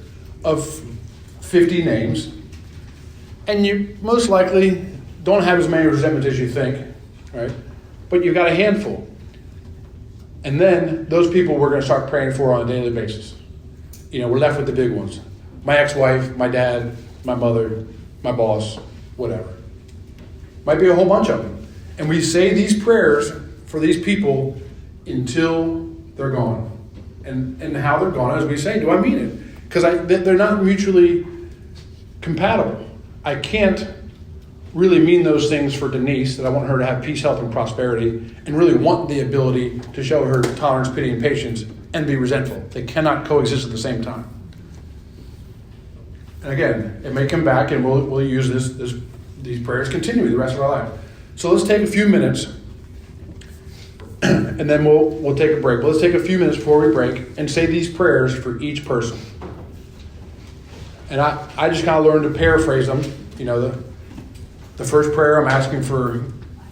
of 50 names, and you most likely don't have as many resentments as you think, right? But you've got a handful. And then those people we're going to start praying for on a daily basis. We're left with the big ones. My ex-wife, my dad, my mother, my boss, whatever. Might be a whole bunch of them. And we say these prayers for these people until they're gone. And how they're gone, as we say, do I mean it? Because they're not mutually compatible. I can't really mean those things for Denise, that I want her to have peace, health, and prosperity, and really want the ability to show her tolerance, pity, and patience, and be resentful. They cannot coexist at the same time. And again, it may come back, and we'll use these prayers continually the rest of our life. So let's take a few minutes, and then we'll take a break. But let's take a few minutes before we break and say these prayers for each person. And I just kind of learned to paraphrase them. The first prayer, I'm asking for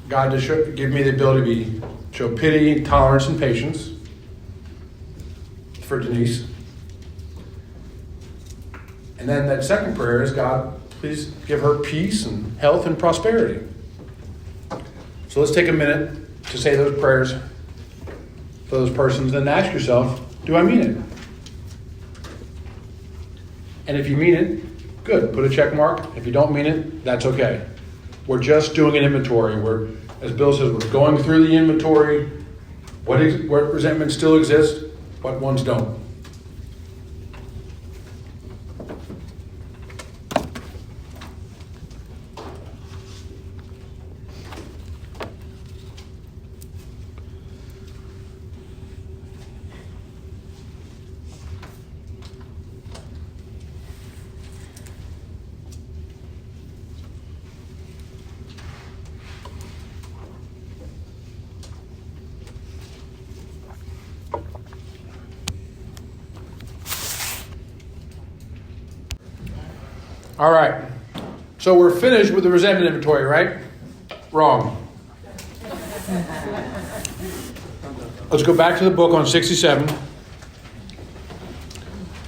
God to give me the ability to show pity, tolerance, and patience for Denise. And then that second prayer is, God, please give her peace and health and prosperity. So let's take a minute to say those prayers for those persons, and ask yourself, do I mean it? And if you mean it, good, put a check mark. If you don't mean it, that's okay. We're just doing an inventory. As Bill says, we're going through the inventory. What resentments still exist, what ones don't. All right. So we're finished with the resentment inventory, right? Wrong. Let's go back to the book on 67.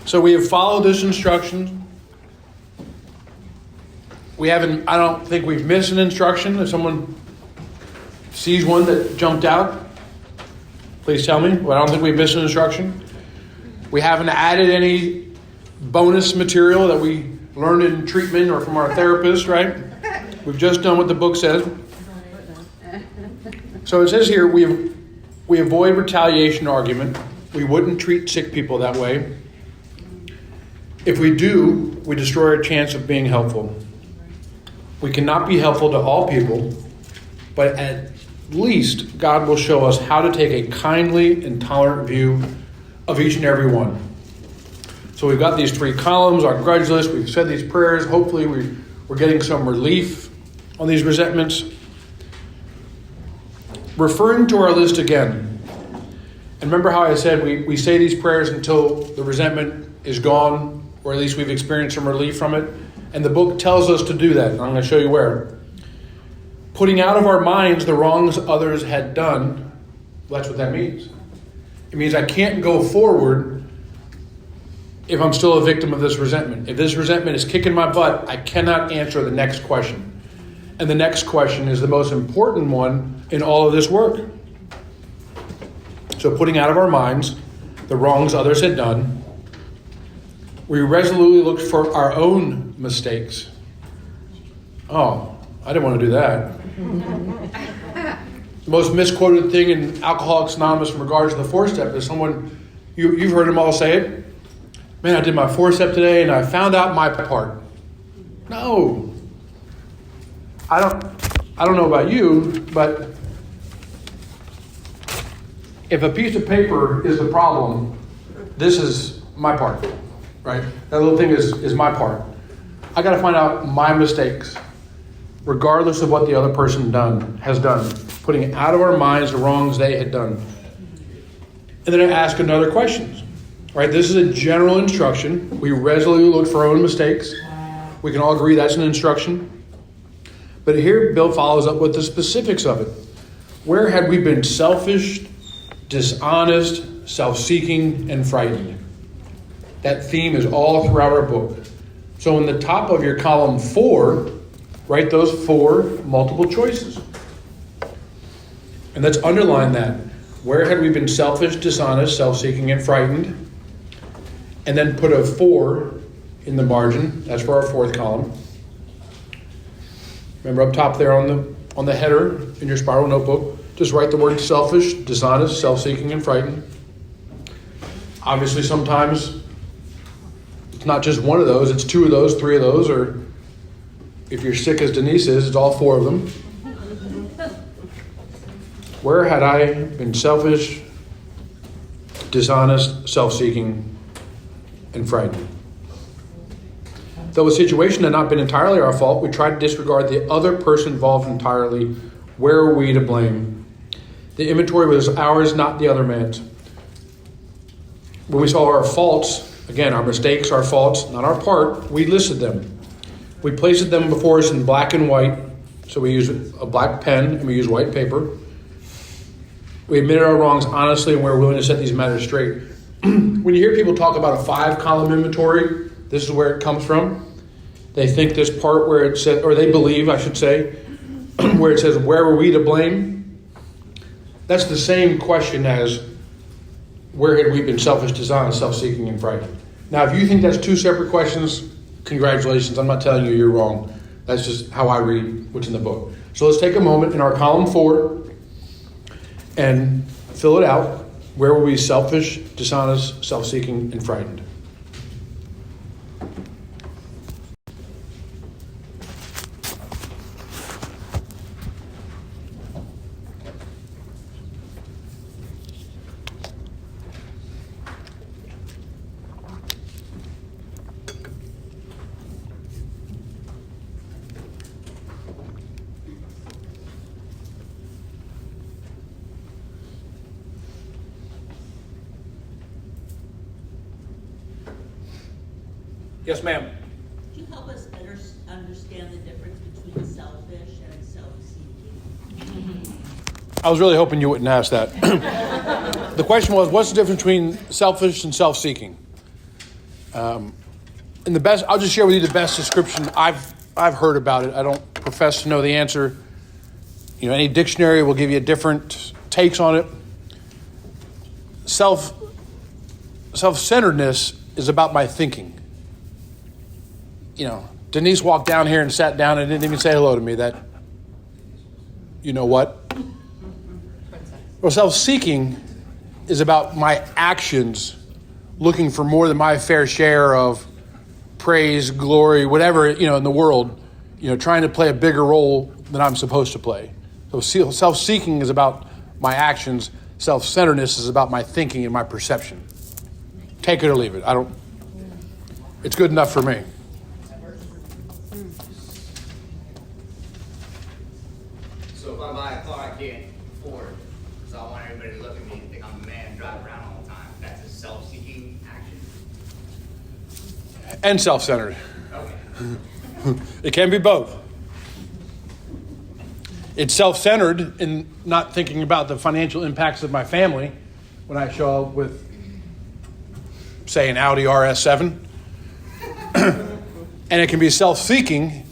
So we have followed this instruction. I don't think we've missed an instruction. If someone sees one that jumped out, please tell me. But I don't think we've missed an instruction. We haven't added any bonus material that we learned in treatment or from our therapist, right? We've just done what the book says. So it says here, we avoid retaliation argument. We wouldn't treat sick people that way. If we do, we destroy our chance of being helpful. We cannot be helpful to all people, but at least God will show us how to take a kindly and tolerant view of each and every one. So we've got these 3 columns, our grudge list. We've said these prayers. Hopefully we're getting some relief on these resentments. Referring to our list again. And remember how I said we say these prayers until the resentment is gone, or at least we've experienced some relief from it. And the book tells us to do that. And I'm going to show you where. Putting out of our minds the wrongs others had done, that's what that means. It means I can't go forward if I'm still a victim of this resentment. If this resentment is kicking my butt, I cannot answer the next question. And the next question is the most important one in all of this work. So putting out of our minds the wrongs others had done, we resolutely looked for our own mistakes. Oh, I didn't want to do that. The most misquoted thing in Alcoholics Anonymous in regards to the 4-step is someone, you've heard them all say it. Man, I did my 4-step today and I found out my part. No. I don't know about you, but if a piece of paper is the problem, this is my part, right? That little thing is my part. I got to find out my mistakes, regardless of what the other person has done, putting it out of our minds the wrongs they had done. And then I ask another question, right? This is a general instruction. We resolutely look for our own mistakes. We can all agree that's an instruction. But here Bill follows up with the specifics of it. Where had we been selfish, dishonest, self-seeking, and frightened? That theme is all throughout our book. So in the top of your column 4, write those 4 multiple choices. And let's underline that. Where had we been selfish, dishonest, self-seeking, and frightened? And then put a 4 in the margin. That's for our 4th column. Remember up top there on the header in your spiral notebook, just write the word selfish, dishonest, self-seeking, and frightened. Obviously, sometimes it's not just one of those, it's 2 of those, 3 of those, or if you're sick as Denise is, it's all 4 of them. Where had I been selfish, dishonest, self-seeking, and frightened? Though a situation had not been entirely our fault, we tried to disregard the other person involved entirely. Where are we to blame? The inventory was ours, not the other man's. When we saw our faults, again, our mistakes, our faults, not our part, we listed them. We placed them before us in black and white. So we used a black pen and we used white paper. We admitted our wrongs honestly and we were willing to set these matters straight. When you hear people talk about a 5-column inventory, this is where it comes from. They think this part where it says, or they believe, I should say, where it says, where were we to blame? That's the same question as where had we been selfish, dishonest, self-seeking, and frightened. Now, if you think that's 2 separate questions, congratulations. I'm not telling you you're wrong. That's just how I read what's in the book. So let's take a moment in our column 4 and fill it out. Where were we selfish, dishonest, self-seeking, and frightened? Yes, ma'am. Could you help us better understand the difference between selfish and self-seeking? I was really hoping you wouldn't ask that. The question was, what's the difference between selfish and self-seeking? And the best, I'll just share with you the best description I've heard about it. I don't profess to know the answer. You know, any dictionary will give you different takes on it. Self-centeredness is about my thinking. You know, Denise walked down here and sat down and didn't even say hello to me. That, you know what? Well, self-seeking is about my actions, looking for more than my fair share of praise, glory, whatever, you know, in the world, you know, trying to play a bigger role than I'm supposed to play. So self-seeking is about my actions. Self-centeredness is about my thinking and my perception. Take it or leave it. It's good enough for me. So if I buy a car I can't afford, so I want everybody to look at me and think I'm the man, drive around all the time, that's a self-seeking action. And self-centered. Okay. It can be both. It's self-centered in not thinking about the financial impacts of my family when I show up with, say, an Audi RS7. And it can be self-seeking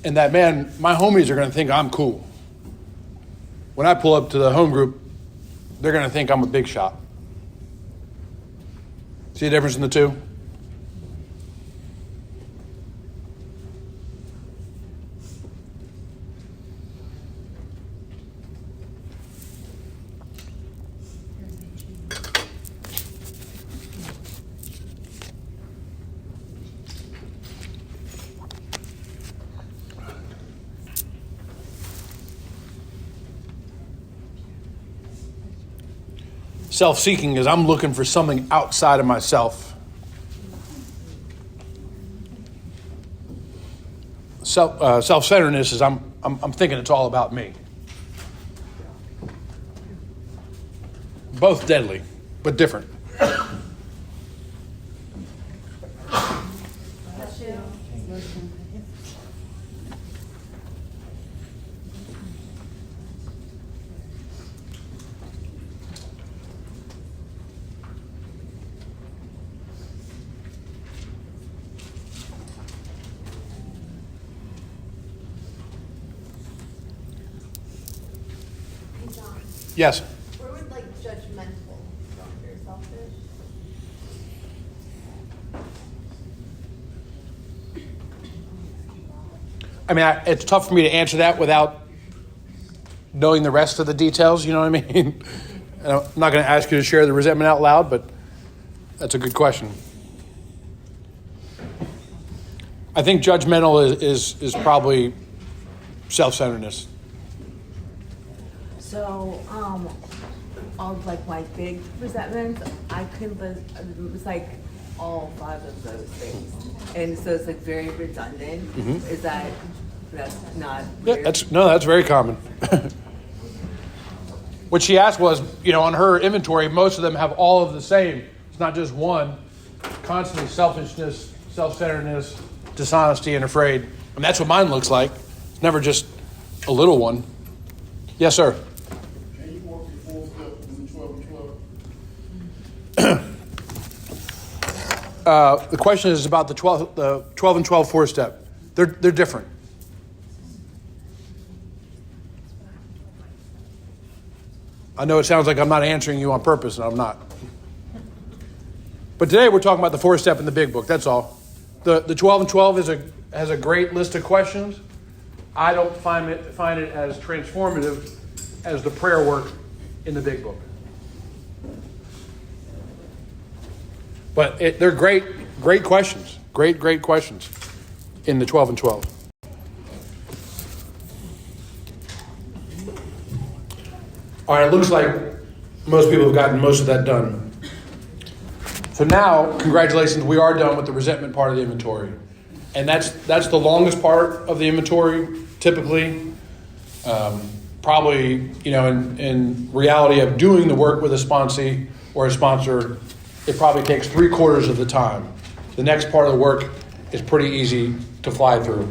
in that, man, my homies are going to think I'm cool. When I pull up to the home group, they're going to think I'm a big shot. See the difference in the two? Self-seeking is I'm looking for something outside of myself. Self-centeredness is I'm thinking it's all about me. Both deadly, but different. Hey, John, Yes. where would like judgmental go under selfish? I mean, it's tough for me to answer that without knowing the rest of the details, you know what I mean? And I'm not going to ask you to share the resentment out loud, but that's a good question. I think judgmental is probably self-centeredness. So, of like my big resentments, I could list, it was like all 5 of those things. And so it's like very redundant. Is that's not Yeah, weird? that's very common. What she asked was, on her inventory, most of them have all of the same. It's not just one. Constantly selfishness, self-centeredness, dishonesty, and afraid. And that's what mine looks like. It's never just a little one. Yes, sir. Can you walk me full step in the 12 and 12? The question is about the 12 and 12 4-step. They're different. I know it sounds like I'm not answering you on purpose, and I'm not. But today we're talking about the 4-step in the big book. That's all. The 12 and 12 has a great list of questions. I don't find it as transformative as the prayer work in the big book. But they're great questions. Great questions in the 12 and 12. All right, it looks like most people have gotten most of that done. So now, congratulations, we are done with the resentment part of the inventory. And that's the longest part of the inventory, typically. Probably, in reality of doing the work with a sponsee or a sponsor, it probably takes 3/4 of the time. The next part of the work is pretty easy to fly through.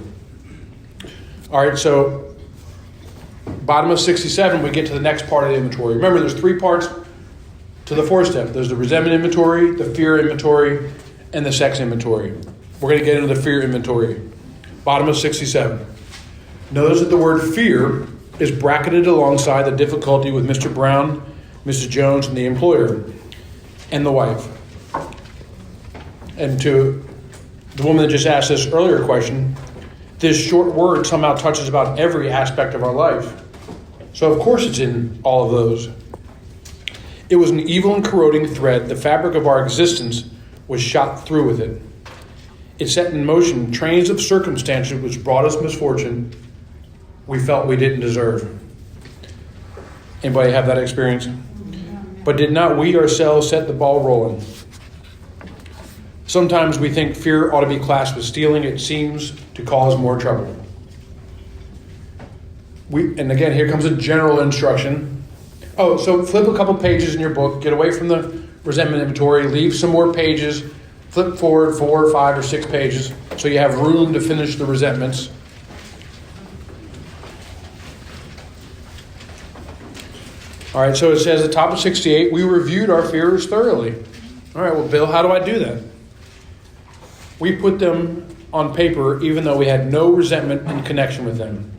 All right, so bottom of 67, we get to the next part of the inventory. Remember, there's 3 parts to the 4-step. There's the resentment inventory, the fear inventory, and the sex inventory. We're going to get into the fear inventory. Bottom of 67. Notice that the word fear is bracketed alongside the difficulty with Mr. Brown, Mrs. Jones, and the employer, and the wife. And to the woman that just asked this earlier question, this short word somehow touches about every aspect of our life. So of course it's in all of those. It was an evil and corroding thread. The fabric of our existence was shot through with it. It set in motion trains of circumstances which brought us misfortune we felt we didn't deserve. Anybody have that experience? But did not we ourselves set the ball rolling? Sometimes we think fear ought to be classed with stealing. It seems to cause more trouble. And again, here comes a general instruction. Oh, so flip a couple pages in your book. Get away from the resentment inventory. Leave some more pages. Flip forward 4 or 5 or 6 pages so you have room to finish the resentments. All right, so it says at the top of 68, we reviewed our fears thoroughly. All right, well, Bill, how do I do that? We put them on paper even though we had no resentment in connection with them.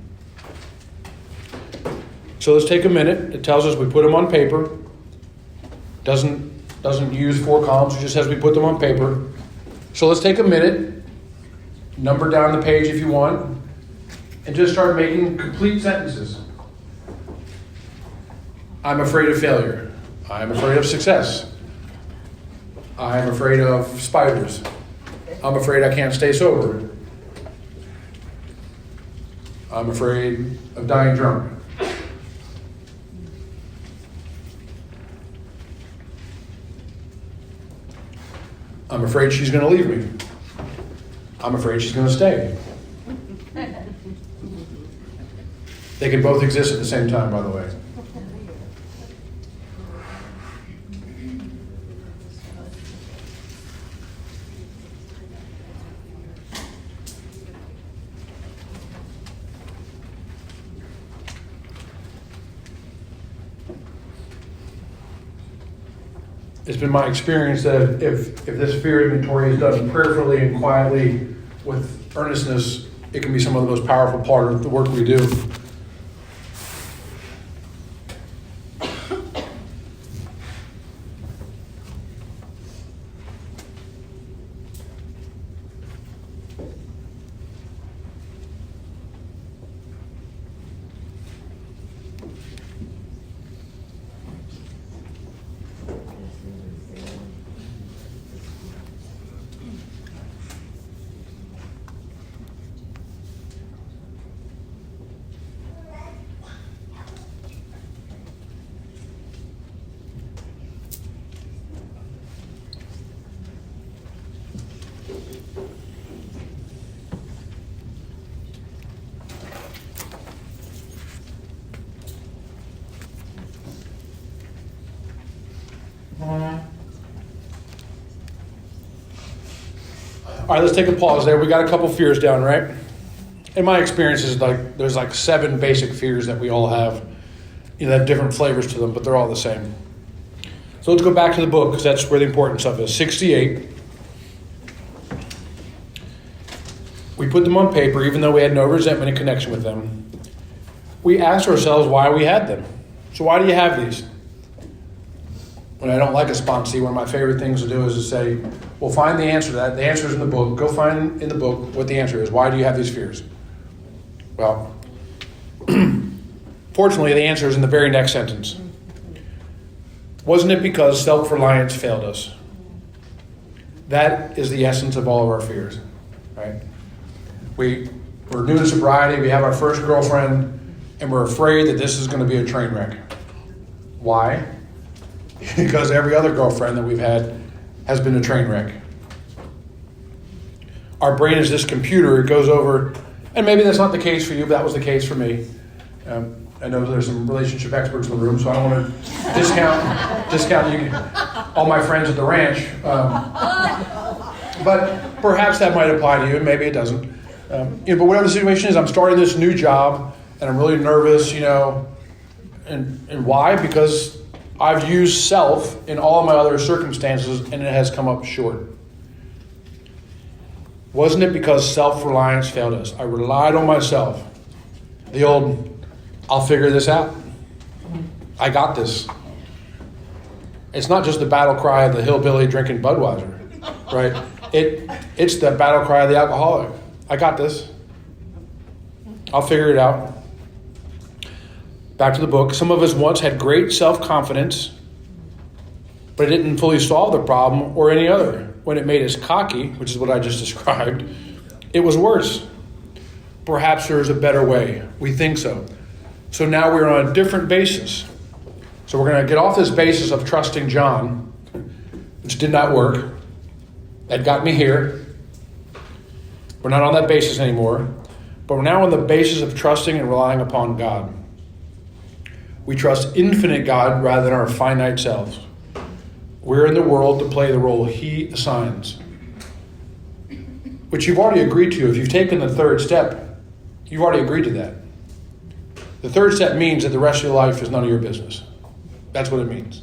So let's take a minute. It tells us we put them on paper. Doesn't use 4 columns. It just says we put them on paper. So let's take a minute, number down the page if you want, and just start making complete sentences. I'm afraid of failure. I'm afraid of success. I'm afraid of spiders. I'm afraid I can't stay sober. I'm afraid of dying drunk. I'm afraid she's going to leave me. I'm afraid she's going to stay. They can both exist at the same time, by the way. It's been my experience that if this fear inventory is done prayerfully and quietly with earnestness, it can be some of the most powerful part of the work we do. All right, let's take a pause there. We got a couple fears down, right? In my experience, is like there's like 7 basic fears that we all have. You know, they have different flavors to them, but they're all the same. So let's go back to the book, because that's where the important stuff is. 68. We put them on paper, even though we had no resentment in connection with them. We asked ourselves why we had them. So why do you have these? When I don't like a sponsee, one of my favorite things to do is to say, well, find the answer to that. The answer is in the book. Go find in the book what the answer is. Why do you have these fears? Well, fortunately, the answer is in the very next sentence. Wasn't it because self-reliance failed us? That is the essence of all of our fears, right? We're new to sobriety. We have our first girlfriend, and we're afraid that this is going to be a train wreck. Why? Because every other girlfriend that we've had has been a train wreck. Our brain is this computer. It goes over, and maybe that's not the case for you, but that was the case for me. I know there's some relationship experts in the room, so I don't want to discount you, all my friends at the ranch. But perhaps that might apply to you, and maybe it doesn't. But whatever the situation is, I'm starting this new job, and I'm really nervous, and why? Because I've used self in all of my other circumstances, and it has come up short. Wasn't it because self-reliance failed us? I relied on myself. The old, I'll figure this out. I got this. It's not just the battle cry of the hillbilly drinking Budweiser, right? It's the battle cry of the alcoholic. I got this. I'll figure it out. Back to the book. Some of us once had great self-confidence, but it didn't fully solve the problem or any other. When it made us cocky, which is what I just described, it was worse. Perhaps there's a better way. We think so. So now we're on a different basis. So we're going to get off this basis of trusting John, which did not work. That got me here. We're not on that basis anymore. But we're now on the basis of trusting and relying upon God. We trust infinite God rather than our finite selves. We're in the world to play the role He assigns, which you've already agreed to. If you've taken the third step, you've already agreed to that. The third step means that the rest of your life is none of your business. That's what it means.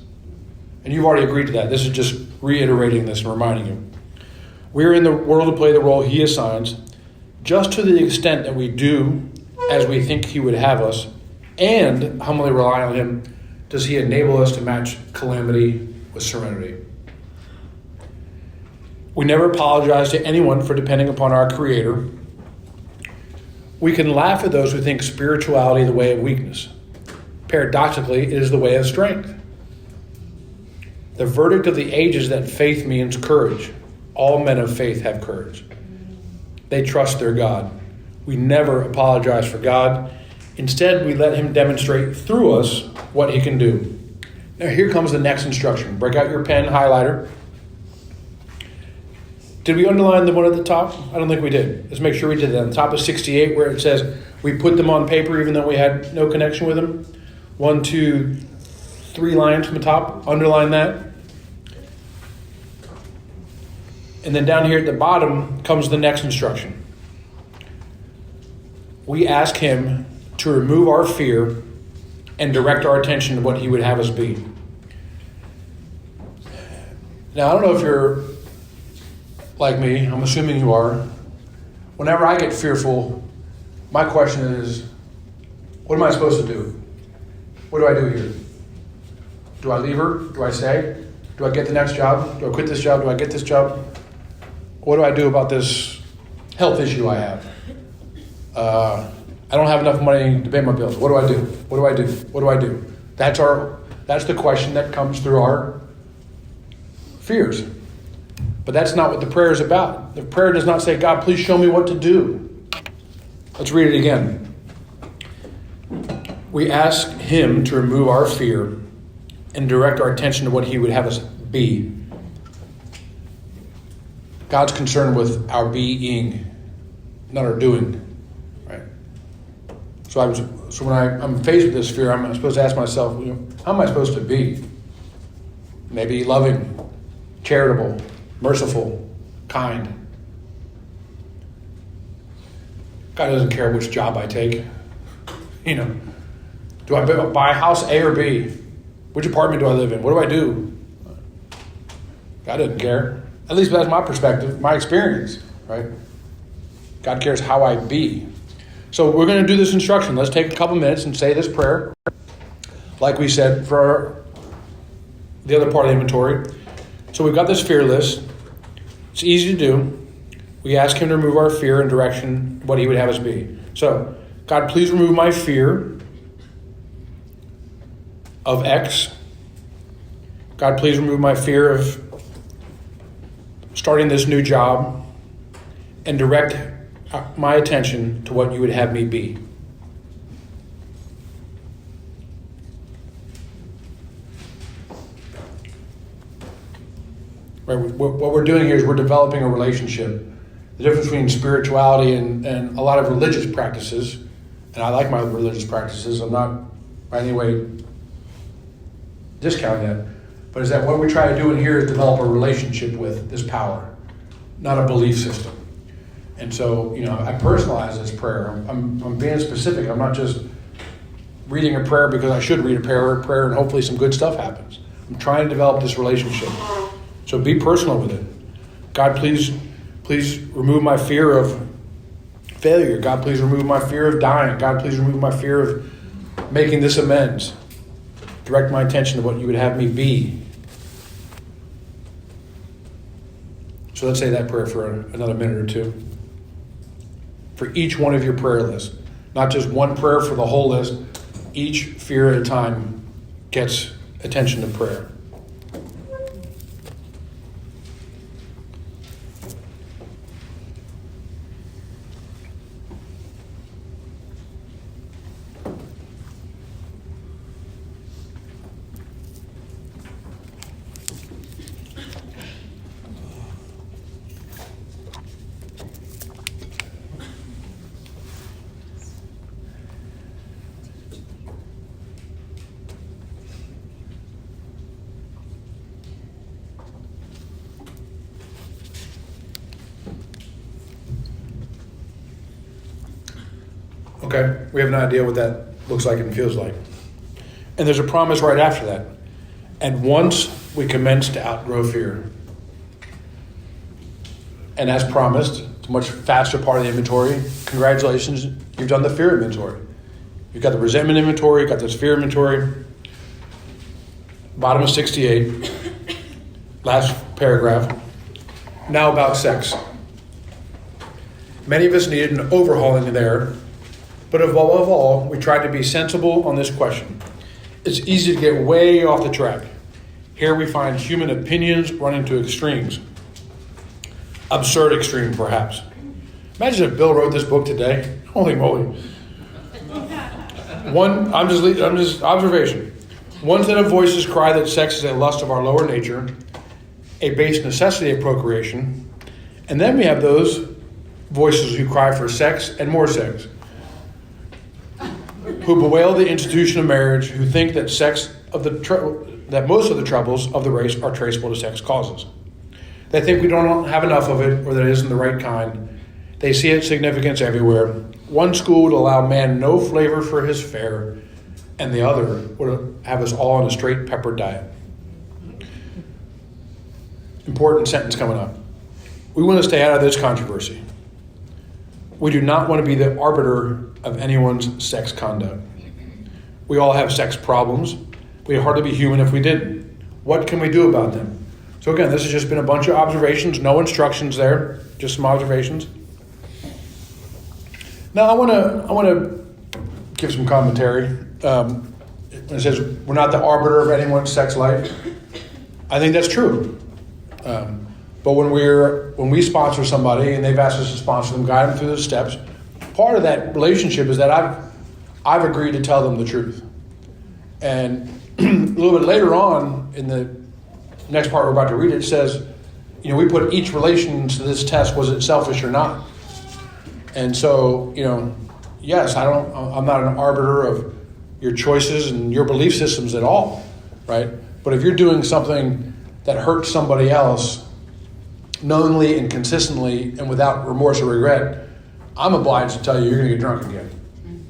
And you've already agreed to that. This is just reiterating this and reminding you. We're in the world to play the role He assigns, just to the extent that we do as we think He would have us, and humbly rely on Him, does He enable us to match calamity with serenity. We never apologize to anyone for depending upon our Creator. We can laugh at those who think spirituality is the way of weakness. Paradoxically, it is the way of strength. The verdict of the age is that faith means courage. All men of faith have courage. They trust their God. We never apologize for God. Instead, we let Him demonstrate through us what He can do. Now here comes the next instruction. Break out your pen, highlighter. Did we underline the one at the top? I don't think we did. Let's make sure we did that. On the top of 68 where it says we put them on paper even though we had no connection with them. 1, 2, 3 lines from the top. Underline that. And then down here at the bottom comes the next instruction. We ask him to remove our fear and direct our attention to what he would have us be. Now, I don't know if you're like me. I'm assuming you are. Whenever I get fearful, my question is, what am I supposed to do? What do I do here? Do I leave her? Do I stay? Do I get the next job? Do I quit this job? Do I get this job? What do I do about this health issue I have? I don't have enough money to pay my bills. What do I do? What do I do? What do I do? That's the question that comes through our fears. But that's not what the prayer is about. The prayer does not say, God, please show me what to do. Let's read it again. We ask him to remove our fear and direct our attention to what he would have us be. God's concerned with our being, not our doing. Right? So when I'm faced with this fear, I'm supposed to ask myself, how am I supposed to be? Maybe loving, charitable, merciful, kind. God doesn't care which job I take. Do I buy a house A or B? Which apartment do I live in? What do I do? God doesn't care. At least that's my perspective, my experience, right? God cares how I be. So we're going to do this instruction. Let's take a couple minutes and say this prayer. Like we said for the other part of the inventory. So we've got this fear list. It's easy to do. We ask him to remove our fear and direction, what he would have us be. So, God, please remove my fear of X. God, please remove my fear of starting this new job and direct my attention to what you would have me be. Right, what we're doing here is we're developing a relationship. The difference between spirituality and a lot of religious practices, and I like my religious practices, I'm not by any way discounting that, but is that what we try to do in here is develop a relationship with this power, not a belief system. And so, I personalize this prayer. I'm being specific. I'm not just reading a prayer because I should read a prayer and hopefully some good stuff happens. I'm trying to develop this relationship. So be personal with it. God, please remove my fear of failure. God, please remove my fear of dying. God, please remove my fear of making this amends. Direct my attention to what you would have me be. So let's say that prayer for another minute or two. For each one of your prayer lists. Not just one prayer for the whole list. Each fear at a time gets attention to prayer. Okay, we have an idea what that looks like and feels like. And there's a promise right after that. And once we commence to outgrow fear. And as promised, it's a much faster part of the inventory. Congratulations, you've done the fear inventory. You've got the resentment inventory, you've got this fear inventory. Bottom of 68, last paragraph. Now about sex. Many of us needed an overhauling there. But above all, we tried to be sensible on this question. It's easy to get way off the track. Here we find human opinions running to extremes. Absurd extreme, perhaps. Imagine if Bill wrote this book today. Holy moly. I'm just observation. One set of voices cry that sex is a lust of our lower nature, a base necessity of procreation, And then we have those voices who cry for sex and more sex, who bewail the institution of marriage, who think that that most of the troubles of the race are traceable to sex causes. They think we don't have enough of it, or that it isn't the right kind. They see its significance everywhere. One school would allow man no flavor for his fare, and the other would have us all on a straight pepper diet. Important sentence coming up. We want to stay out of this controversy. We do not want to be the arbiter of anyone's sex conduct. We all have sex problems. We'd hardly be human if we didn't. What can we do about them? So again, this has just been a bunch of observations, no instructions there, just some observations. Now I want to give some commentary. It says we're not the arbiter of anyone's sex life. I think that's true. But when we sponsor somebody and they've asked us to sponsor them, guide them through the steps, part of that relationship is that I've agreed to tell them the truth. And a little bit later on in the next part we're about to read, it says, we put each relation to this test, was it selfish or not? And so, yes, I'm not an arbiter of your choices and your belief systems at all, right? But if you're doing something that hurts somebody else knowingly and consistently and without remorse or regret, I'm obliged to tell you you're going to get drunk again.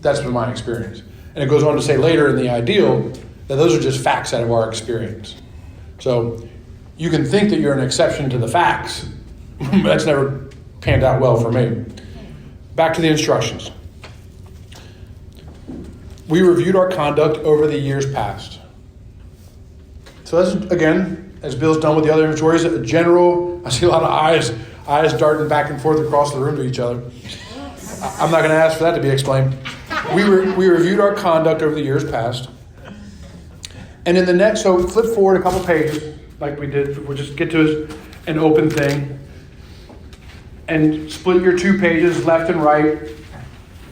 That's been my experience. And it goes on to say later in the ideal that those are just facts out of our experience. So you can think that you're an exception to the facts, but that's never panned out well for me. Back to the instructions. We reviewed our conduct over the years past. So that's, again, as Bill's done with the other inventories, a general, I see a lot of eyes darting back and forth across the room to each other. I'm not going to ask for that to be explained. We reviewed our conduct over the years past. And in the next, so flip forward a couple pages, like we did, we'll just get to an open thing. And split your 2 pages left and right,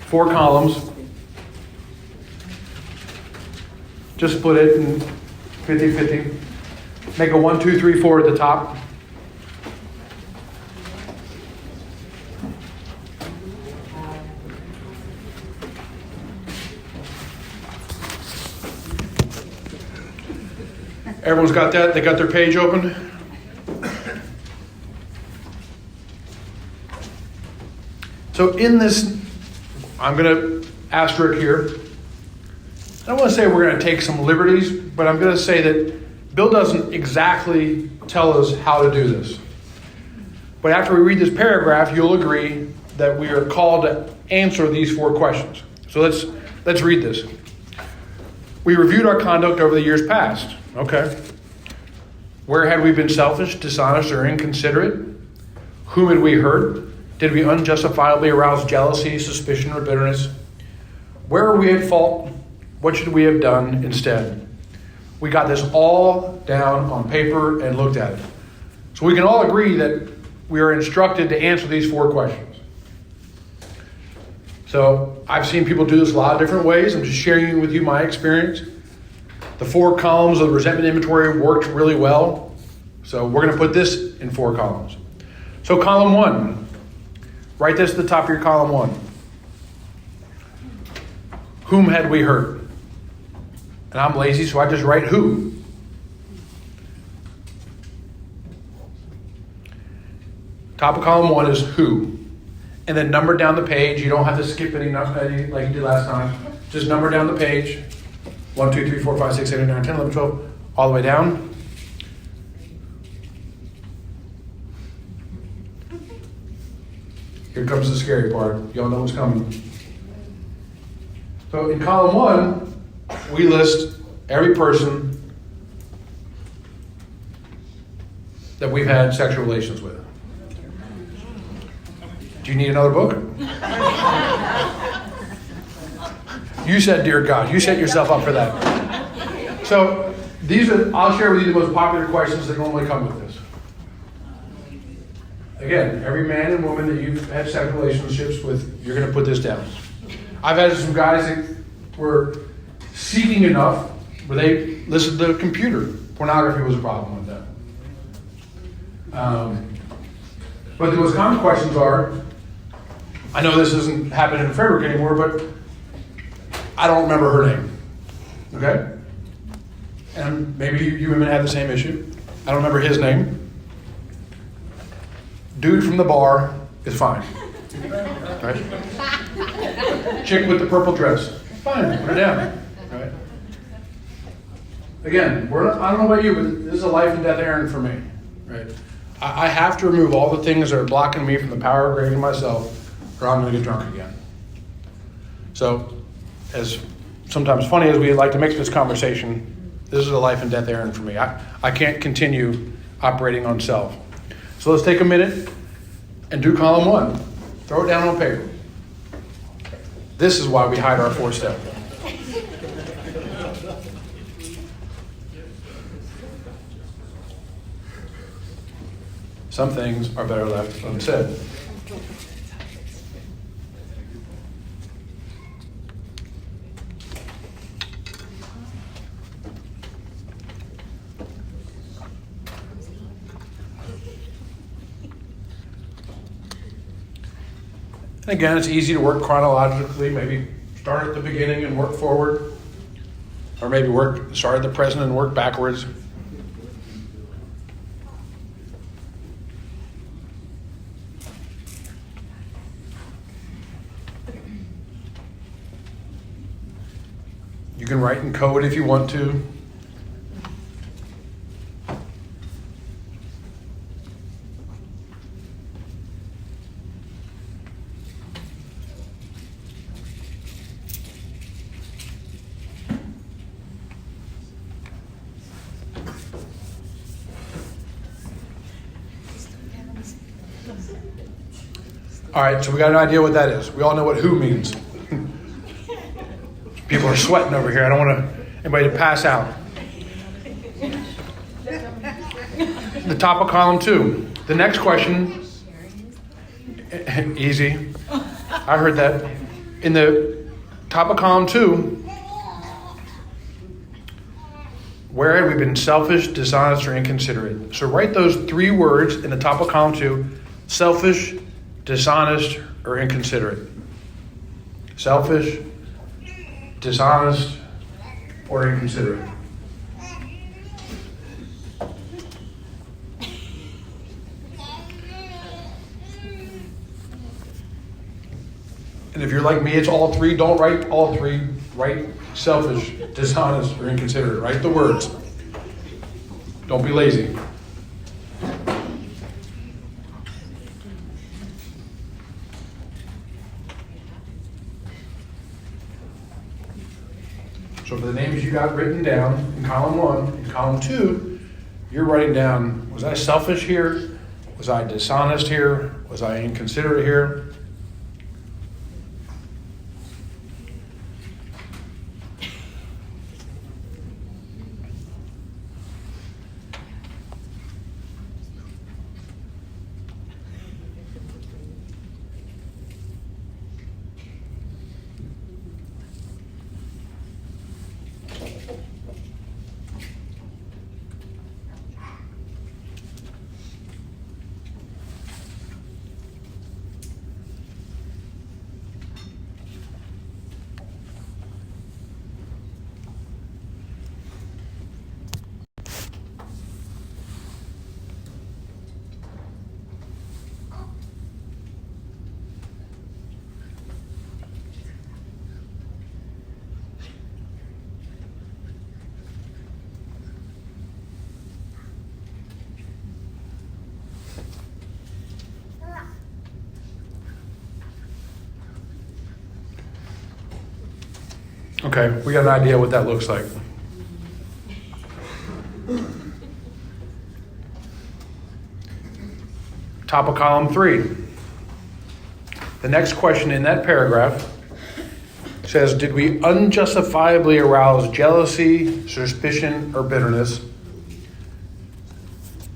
4 columns. Just split it in 50-50. Make a 1, 2, 3, 4 at the top. Everyone's got that? They got their page open? So in this, I'm going to asterisk here. I don't want to say we're going to take some liberties, but I'm going to say that Bill doesn't exactly tell us how to do this. But after we read this paragraph, you'll agree that we are called to answer these 4 questions. So let's read this. We reviewed our conduct over the years past. Okay. Where had we been selfish, dishonest, or inconsiderate? Whom had we hurt? Did we unjustifiably arouse jealousy, suspicion, or bitterness? Where are we at fault? What should we have done instead? We got this all down on paper and looked at it. So we can all agree that we are instructed to answer these 4 questions. So I've seen people do this a lot of different ways. I'm just sharing with you my experience. The 4 columns of the resentment inventory worked really well. So we're going to put this in 4 columns. So column 1. Write this at the top of your column 1. Whom had we hurt? And I'm lazy, so I just write who. Top of column 1 is who. And then number down the page. You don't have to skip any like you did last time. Just number down the page. 1, 2, 3, 4, 5, 6, 7, 8, 9, 10, 11, 12. All the way down. Here comes the scary part. Y'all know what's coming. So in column 1, we list every person that we've had sexual relations with. Do you need another book? You said, dear God, you set yourself up for that. So I'll share with you the most popular questions that normally come with this. Again, every man and woman that you've had sexual relationships with, you're going to put this down. I've had some guys that were seeking enough where they listened to the computer. Pornography was a problem with them. But the Wisconsin questions are, I know this isn't happening in Fredrick anymore, but I don't remember her name. Okay? And maybe you women have the same issue. I don't remember his name. Dude from the bar is fine. Right? Chick with the purple dress. Fine, put it down. Right? Again, I don't know about you, but this is a life and death errand for me. Right? I have to remove all the things that are blocking me from the power of grading myself, or I'm going to get drunk again. So, as sometimes funny as we like to mix this conversation, this is a life and death errand for me. I can't continue operating on self. So let's take a minute and do column 1. Throw it down on paper. This is why we hide our 4-step. Some things are better left unsaid. And again, it's easy to work chronologically, maybe start at the beginning and work forward, or maybe start at the present and work backwards. You can write in code if you want to. All right, so we got an idea what that is. We all know what who means. People are sweating over here. I don't want anybody to pass out. The top of column 2. The next question, easy. I heard that. In the top of column 2, where have we been selfish, dishonest, or inconsiderate? So write those 3 words in the top of column 2, selfish, dishonest, or inconsiderate. Selfish, dishonest, or inconsiderate. And if you're like me, it's all 3. Don't write all 3. Write selfish, dishonest, or inconsiderate. Write the words. Don't be lazy. So for the names you got written down in column 1, in column 2, you're writing down, was I selfish here? Was I dishonest here? Was I inconsiderate here? Okay, we got an idea what that looks like. Top of column 3. The next question in that paragraph says, did we unjustifiably arouse jealousy, suspicion, or bitterness?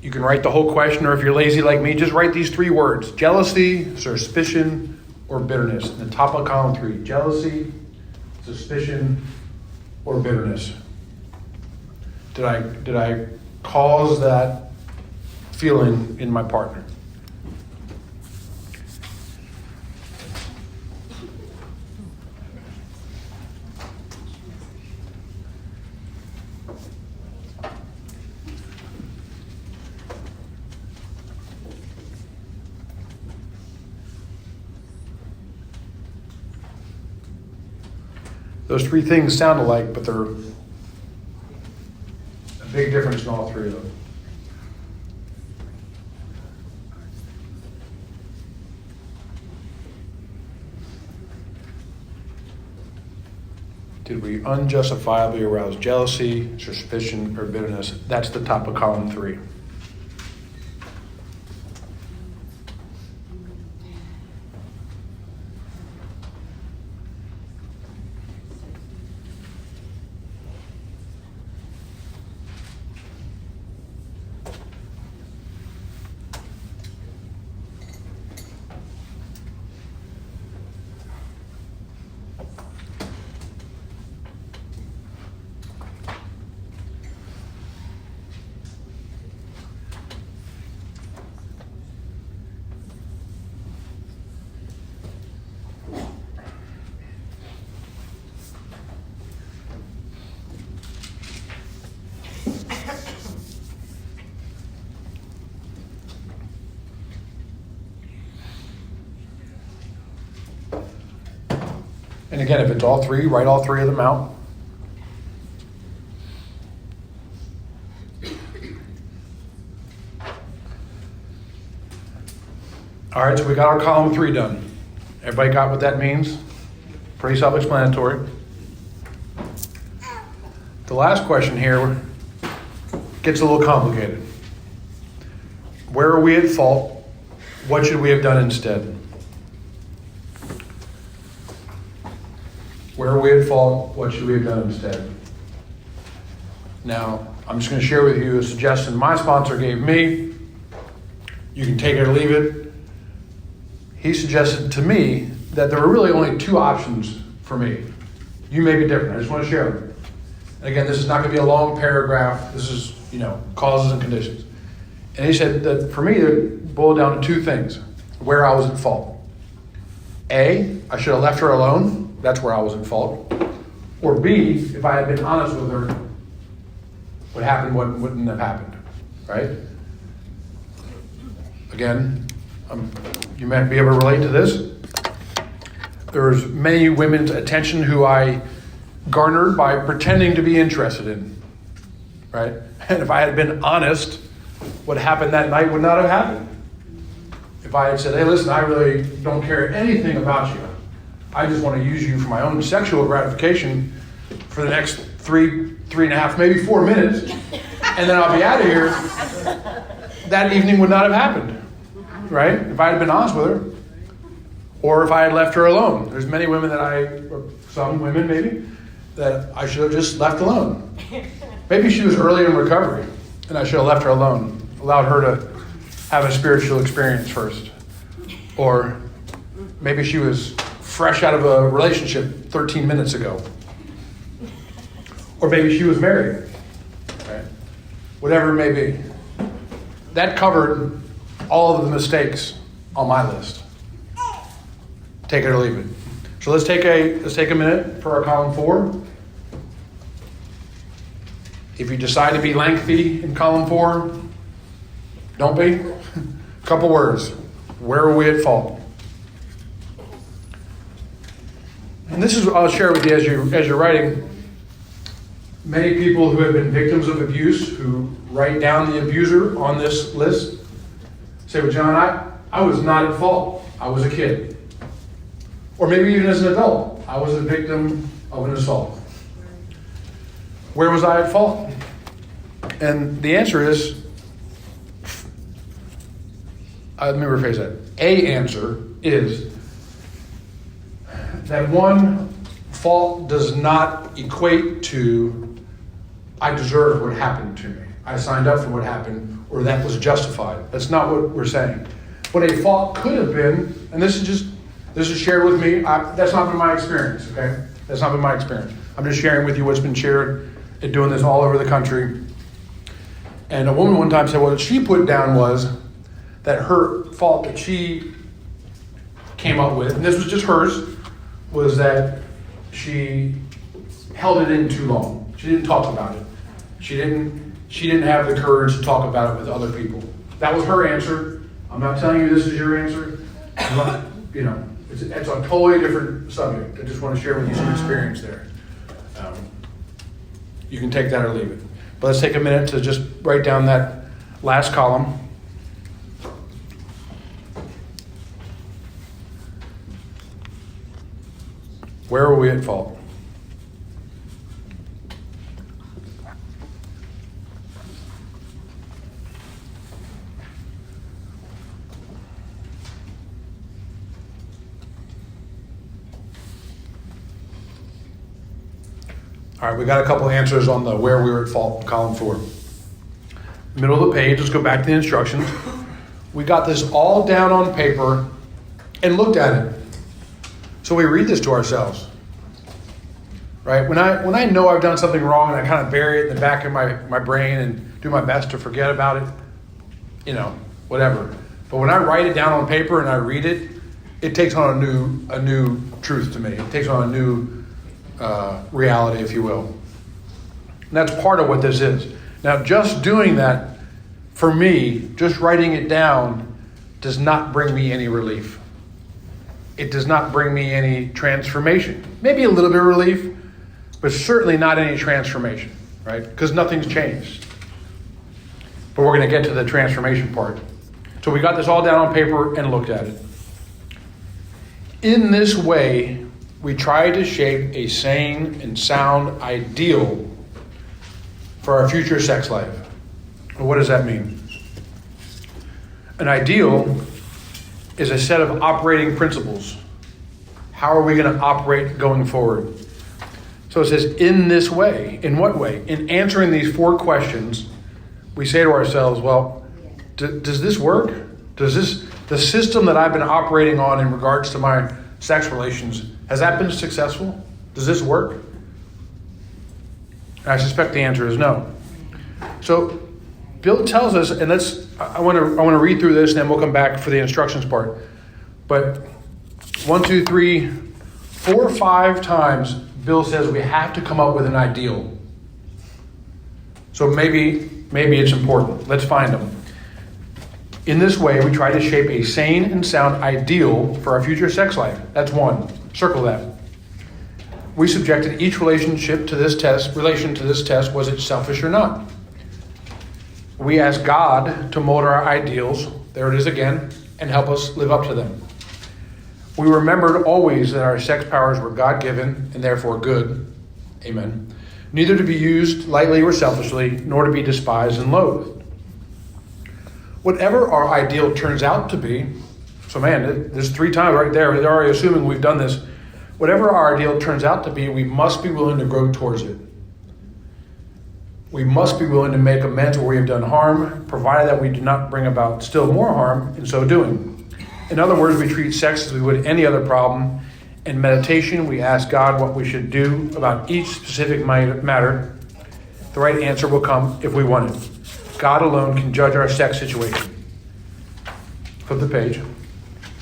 You can write the whole question, or if you're lazy like me, just write these 3 words: jealousy, suspicion, or bitterness. In the top of column 3, jealousy, suspicion, or bitterness. Did I cause that feeling in my partner? Those three things sound alike, but they're a big difference in all three of them. Did we unjustifiably arouse jealousy, suspicion, or bitterness? That's the top of column 3. And again, if it's all three, write all three of them out. All right, so we got our column 3 done. Everybody got what that means? Pretty self-explanatory. The last question here gets a little complicated. Where are we at fault? What should we have done instead? Where are we at fault? What should we have done instead? Now, I'm just going to share with you a suggestion my sponsor gave me. You can take it or leave it. He suggested to me that there were really only 2 options for me. You may be different. I just want to share them. And again, this is not going to be a long paragraph. This is, causes and conditions. And he said that for me, it boiled down to 2 things. Where I was at fault. A, I should have left her alone. That's where I was at fault. Or B, if I had been honest with her, what happened wouldn't have happened, right? Again, you might be able to relate to this. There's many women's attention who I garnered by pretending to be interested in, right? And if I had been honest, what happened that night would not have happened. If I had said, hey, listen, I really don't care anything about you. I just want to use you for my own sexual gratification for the next 3.5, maybe 4 minutes, and then I'll be out of here. That evening would not have happened, right? If I had been honest with her, or if I had left her alone. There's many women or some women maybe, that I should have just left alone. Maybe she was early in recovery, and I should have left her alone, allowed her to have a spiritual experience first. Or maybe she was fresh out of a relationship 13 minutes ago. Or maybe she was married. Right? Whatever it may be. That covered all of the mistakes on my list. Take it or leave it. So let's take a minute for our column 4. If you decide to be lengthy in column 4, don't be. A couple words. Where are we at fault? And this is what I'll share with you as you're writing. Many people who have been victims of abuse, who write down the abuser on this list, say, well, John, I was not at fault. I was a kid. Or maybe even as an adult, I was a victim of an assault. Where was I at fault? And the answer is, let me rephrase that. A answer is that one, fault does not equate to I deserve what happened to me. I signed up for what happened, or that was justified. That's not what we're saying. What a fault could have been, and this is shared with me. That's not been my experience, okay? That's not been my experience. I'm just sharing with you what's been shared and doing this all over the country. And a woman one time said what she put down was that her fault that she came up with, and this was just hers, was that she held it in too long. She didn't talk about it. She didn't have the courage to talk about it with other people. That was her answer. I'm not telling you this is your answer. It's a totally different subject. I just want to share with you some experience there. You can take that or leave it. But let's take a minute to just write down that last column. Where are we at fault? All right, we got a couple answers on the where we were at fault, column 4. Middle of the page, let's go back to the instructions. We got this all down on paper and looked at it. So we read this to ourselves, right? When I know I've done something wrong and I kind of bury it in the back of my brain and do my best to forget about it, whatever. But when I write it down on paper and I read it, it takes on a new truth to me. It takes on a new reality, if you will. And that's part of what this is. Now, just doing that, for me, just writing it down does not bring me any relief. It does not bring me any transformation. Maybe a little bit of relief, but certainly not any transformation, right? Because nothing's changed. But we're going to get to the transformation part. So we got this all down on paper and looked at it. In this way, we try to shape a sane and sound ideal for our future sex life. Well, what does that mean? An ideal is a set of operating principles. How are we going to operate going forward? So it says, in this way. In what way? In answering these 4 questions, we say to ourselves, well, does this work? The system that I've been operating on in regards to my sex relations, has that been successful? Does this work? I suspect the answer is no. So Bill tells us, and I want to read through this and then we'll come back for the instructions part. But 1, 2, 3, 4, 5 times Bill says we have to come up with an ideal. So maybe it's important. Let's find them. In this way, we try to shape a sane and sound ideal for our future sex life. That's 1. Circle that. We subjected each relation to this test. Was it selfish or not? We asked God to mold our ideals, there it is again, and help us live up to them. We remembered always that our sex powers were God-given and therefore good. Amen. Neither to be used lightly or selfishly, nor to be despised and loathed. Whatever our ideal turns out to be, so man, there's 3 times right there, they're already assuming we've done this. Whatever our ideal turns out to be, we must be willing to grow towards it. We must be willing to make amends where we have done harm, provided that we do not bring about still more harm in so doing. In other words, we treat sex as we would any other problem. In meditation, we ask God what we should do about each specific matter. The right answer will come if we want it. God alone can judge our sex situation. Flip the page.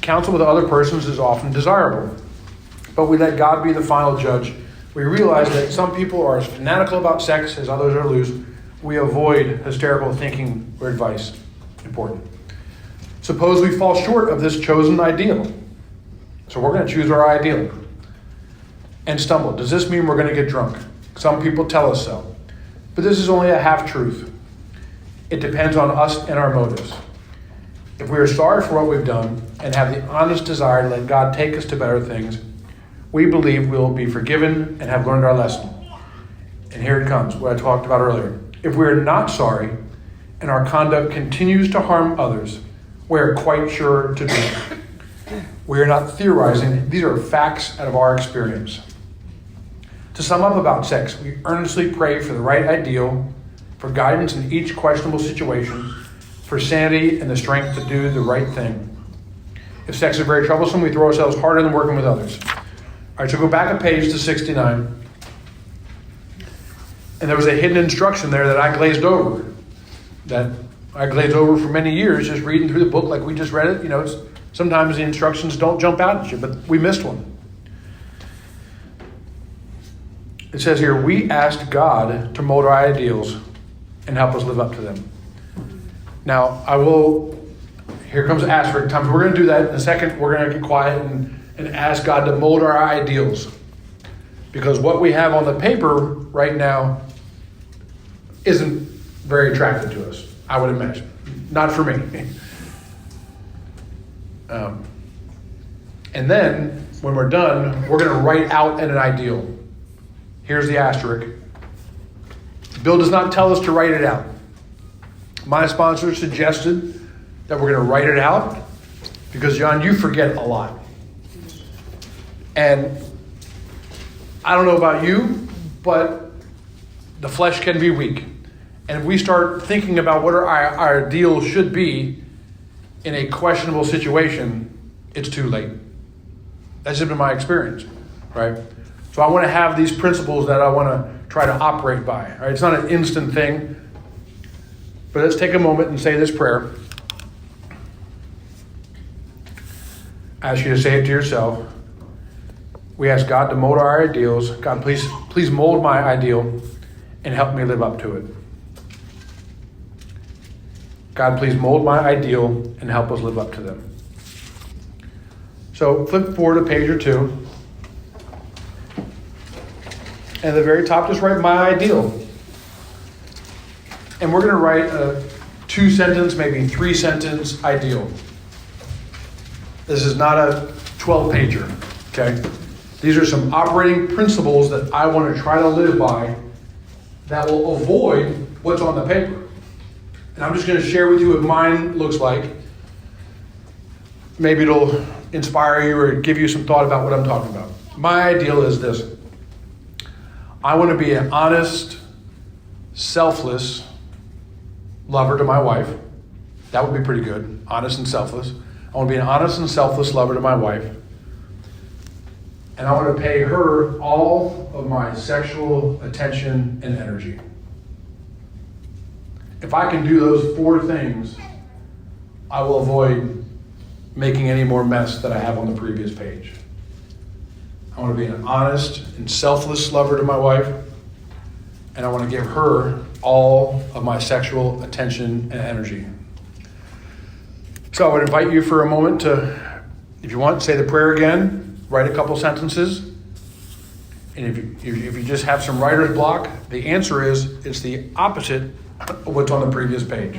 Counsel with other persons is often desirable, but we let God be the final judge. We realize that some people are as fanatical about sex as others are loose. We avoid hysterical thinking or advice. Important. Suppose we fall short of this chosen ideal. So we're going to choose our ideal and stumble. Does this mean we're going to get drunk? Some people tell us so. But this is only a half-truth. It depends on us and our motives. If we are sorry for what we've done and have the honest desire to let God take us to better things, we believe we will be forgiven and have learned our lesson. And here it comes, what I talked about earlier. If we are not sorry and our conduct continues to harm others, we are quite sure to do it. We are not theorizing. These are facts out of our experience. To sum up about sex, we earnestly pray for the right ideal, for guidance in each questionable situation, for sanity and the strength to do the right thing. If sex is very troublesome, we throw ourselves harder than working with others. All right, so go back a page to 69. And there was a hidden instruction there that I glazed over. For many years, just reading through the book like we just read it. Sometimes the instructions don't jump out at you, but we missed one. It says here, we asked God to mold our ideals and help us live up to them. Now, here comes asterisk time. We're going to do that in a second. We're going to get quiet and ask God to mold our ideals. Because what we have on the paper right now isn't very attractive to us, I would imagine. Not for me. And then, when we're done, we're going to write out an ideal. Here's the asterisk. Bill does not tell us to write it out. My sponsor suggested that we're going to write it out because, John, you forget a lot. And I don't know about you, but the flesh can be weak. And if we start thinking about what our ideal should be in a questionable situation, it's too late. That's just been my experience, right? So I want to have these principles that I want to try to operate by. Right? It's not an instant thing, but let's take a moment and say this prayer. I ask you to say it to yourself. We ask God to mold our ideals. God, please mold my ideal and help me live up to it. God, please mold my ideal and help us live up to them. So flip forward a page or two. And at the very top, just write my ideal. And we're going to write a 2-sentence, maybe 3-sentence ideal. This is not a 12-pager, okay? These are some operating principles that I want to try to live by that will avoid what's on the paper. And I'm just going to share with you what mine looks like. Maybe it'll inspire you or give you some thought about what I'm talking about. My ideal is this. I want to be an honest, selfless lover to my wife. That would be pretty good. Honest and selfless. I want to be an honest and selfless lover to my wife. And I want to pay her all of my sexual attention and energy. If I can do those 4 things, I will avoid making any more mess that I have on the previous page. I want to be an honest and selfless lover to my wife, and I want to give her all of my sexual attention and energy. So I would invite you for a moment to, if you want, say the prayer again, write a couple sentences. And if you just have some writer's block, the answer is it's the opposite of what's on the previous page.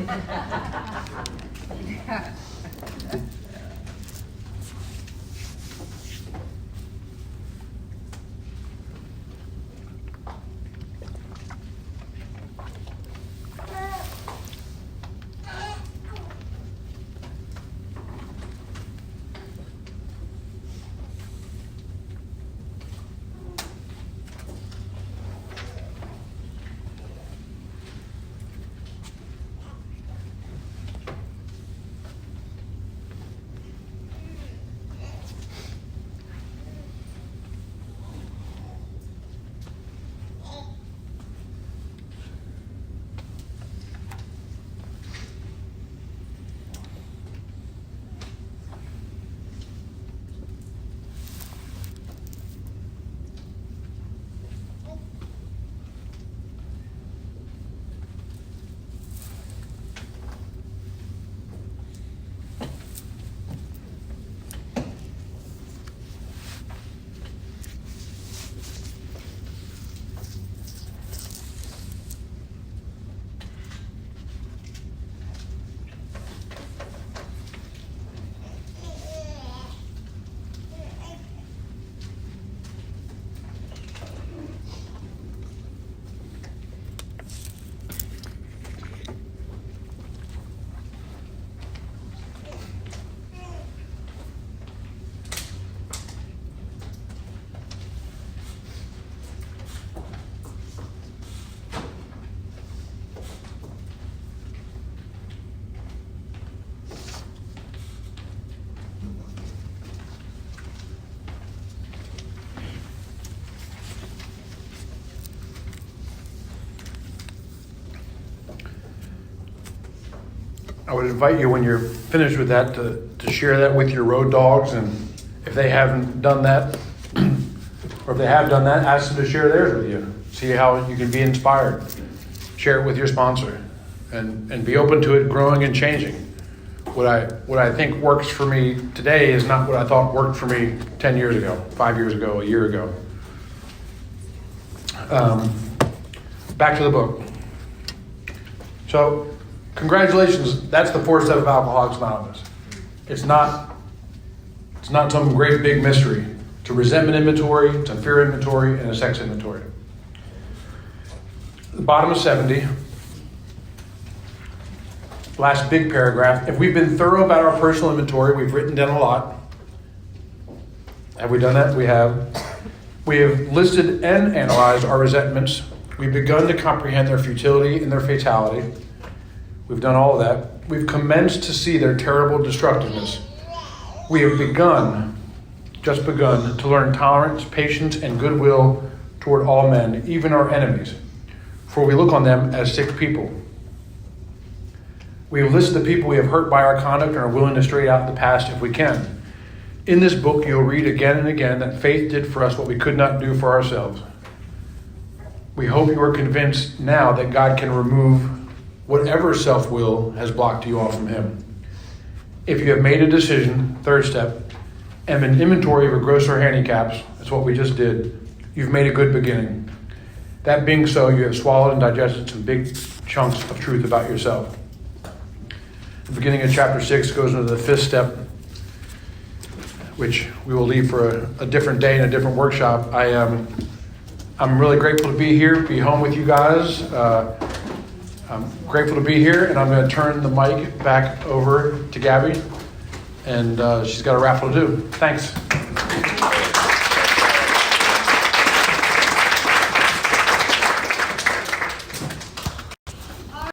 I would invite you when you're finished with that to share that with your road dogs, and if they haven't done that, or if they have done that, ask them to share theirs with you. See how you can be inspired. Share it with your sponsor, and be open to it growing and changing. What I think works for me today is not what I thought worked for me 10 years ago, 5 years ago, a year ago. Back to the book. So, congratulations. That's the fourth step of Alcoholics Anonymous. It's not some great big mystery. It's a resentment inventory, it's a fear inventory, and a sex inventory. The bottom of 70. Last big paragraph. If we've been thorough about our personal inventory, we've written down a lot. Have we done that? We have. We have listed and analyzed our resentments. We've begun to comprehend their futility and their fatality. We've done all of that. We've commenced to see their terrible destructiveness. We have just begun, to learn tolerance, patience, and goodwill toward all men, even our enemies, for we look on them as sick people. We have listed the people we have hurt by our conduct and are willing to straighten out the past if we can. In this book, you'll read again and again that faith did for us what we could not do for ourselves. We hope you are convinced now that God can remove whatever self-will has blocked you off from Him. If you have made a decision, third step, and an inventory of your grosser handicaps, that's what we just did, you've made a good beginning. That being so, you have swallowed and digested some big chunks of truth about yourself. The beginning of chapter 6 goes into the fifth step, which we will leave for a different day and a different workshop. I'm really grateful to be here, be home with you guys. I'm grateful to be here, and I'm going to turn the mic back over to Gabby, and she's got a raffle to do. Thanks.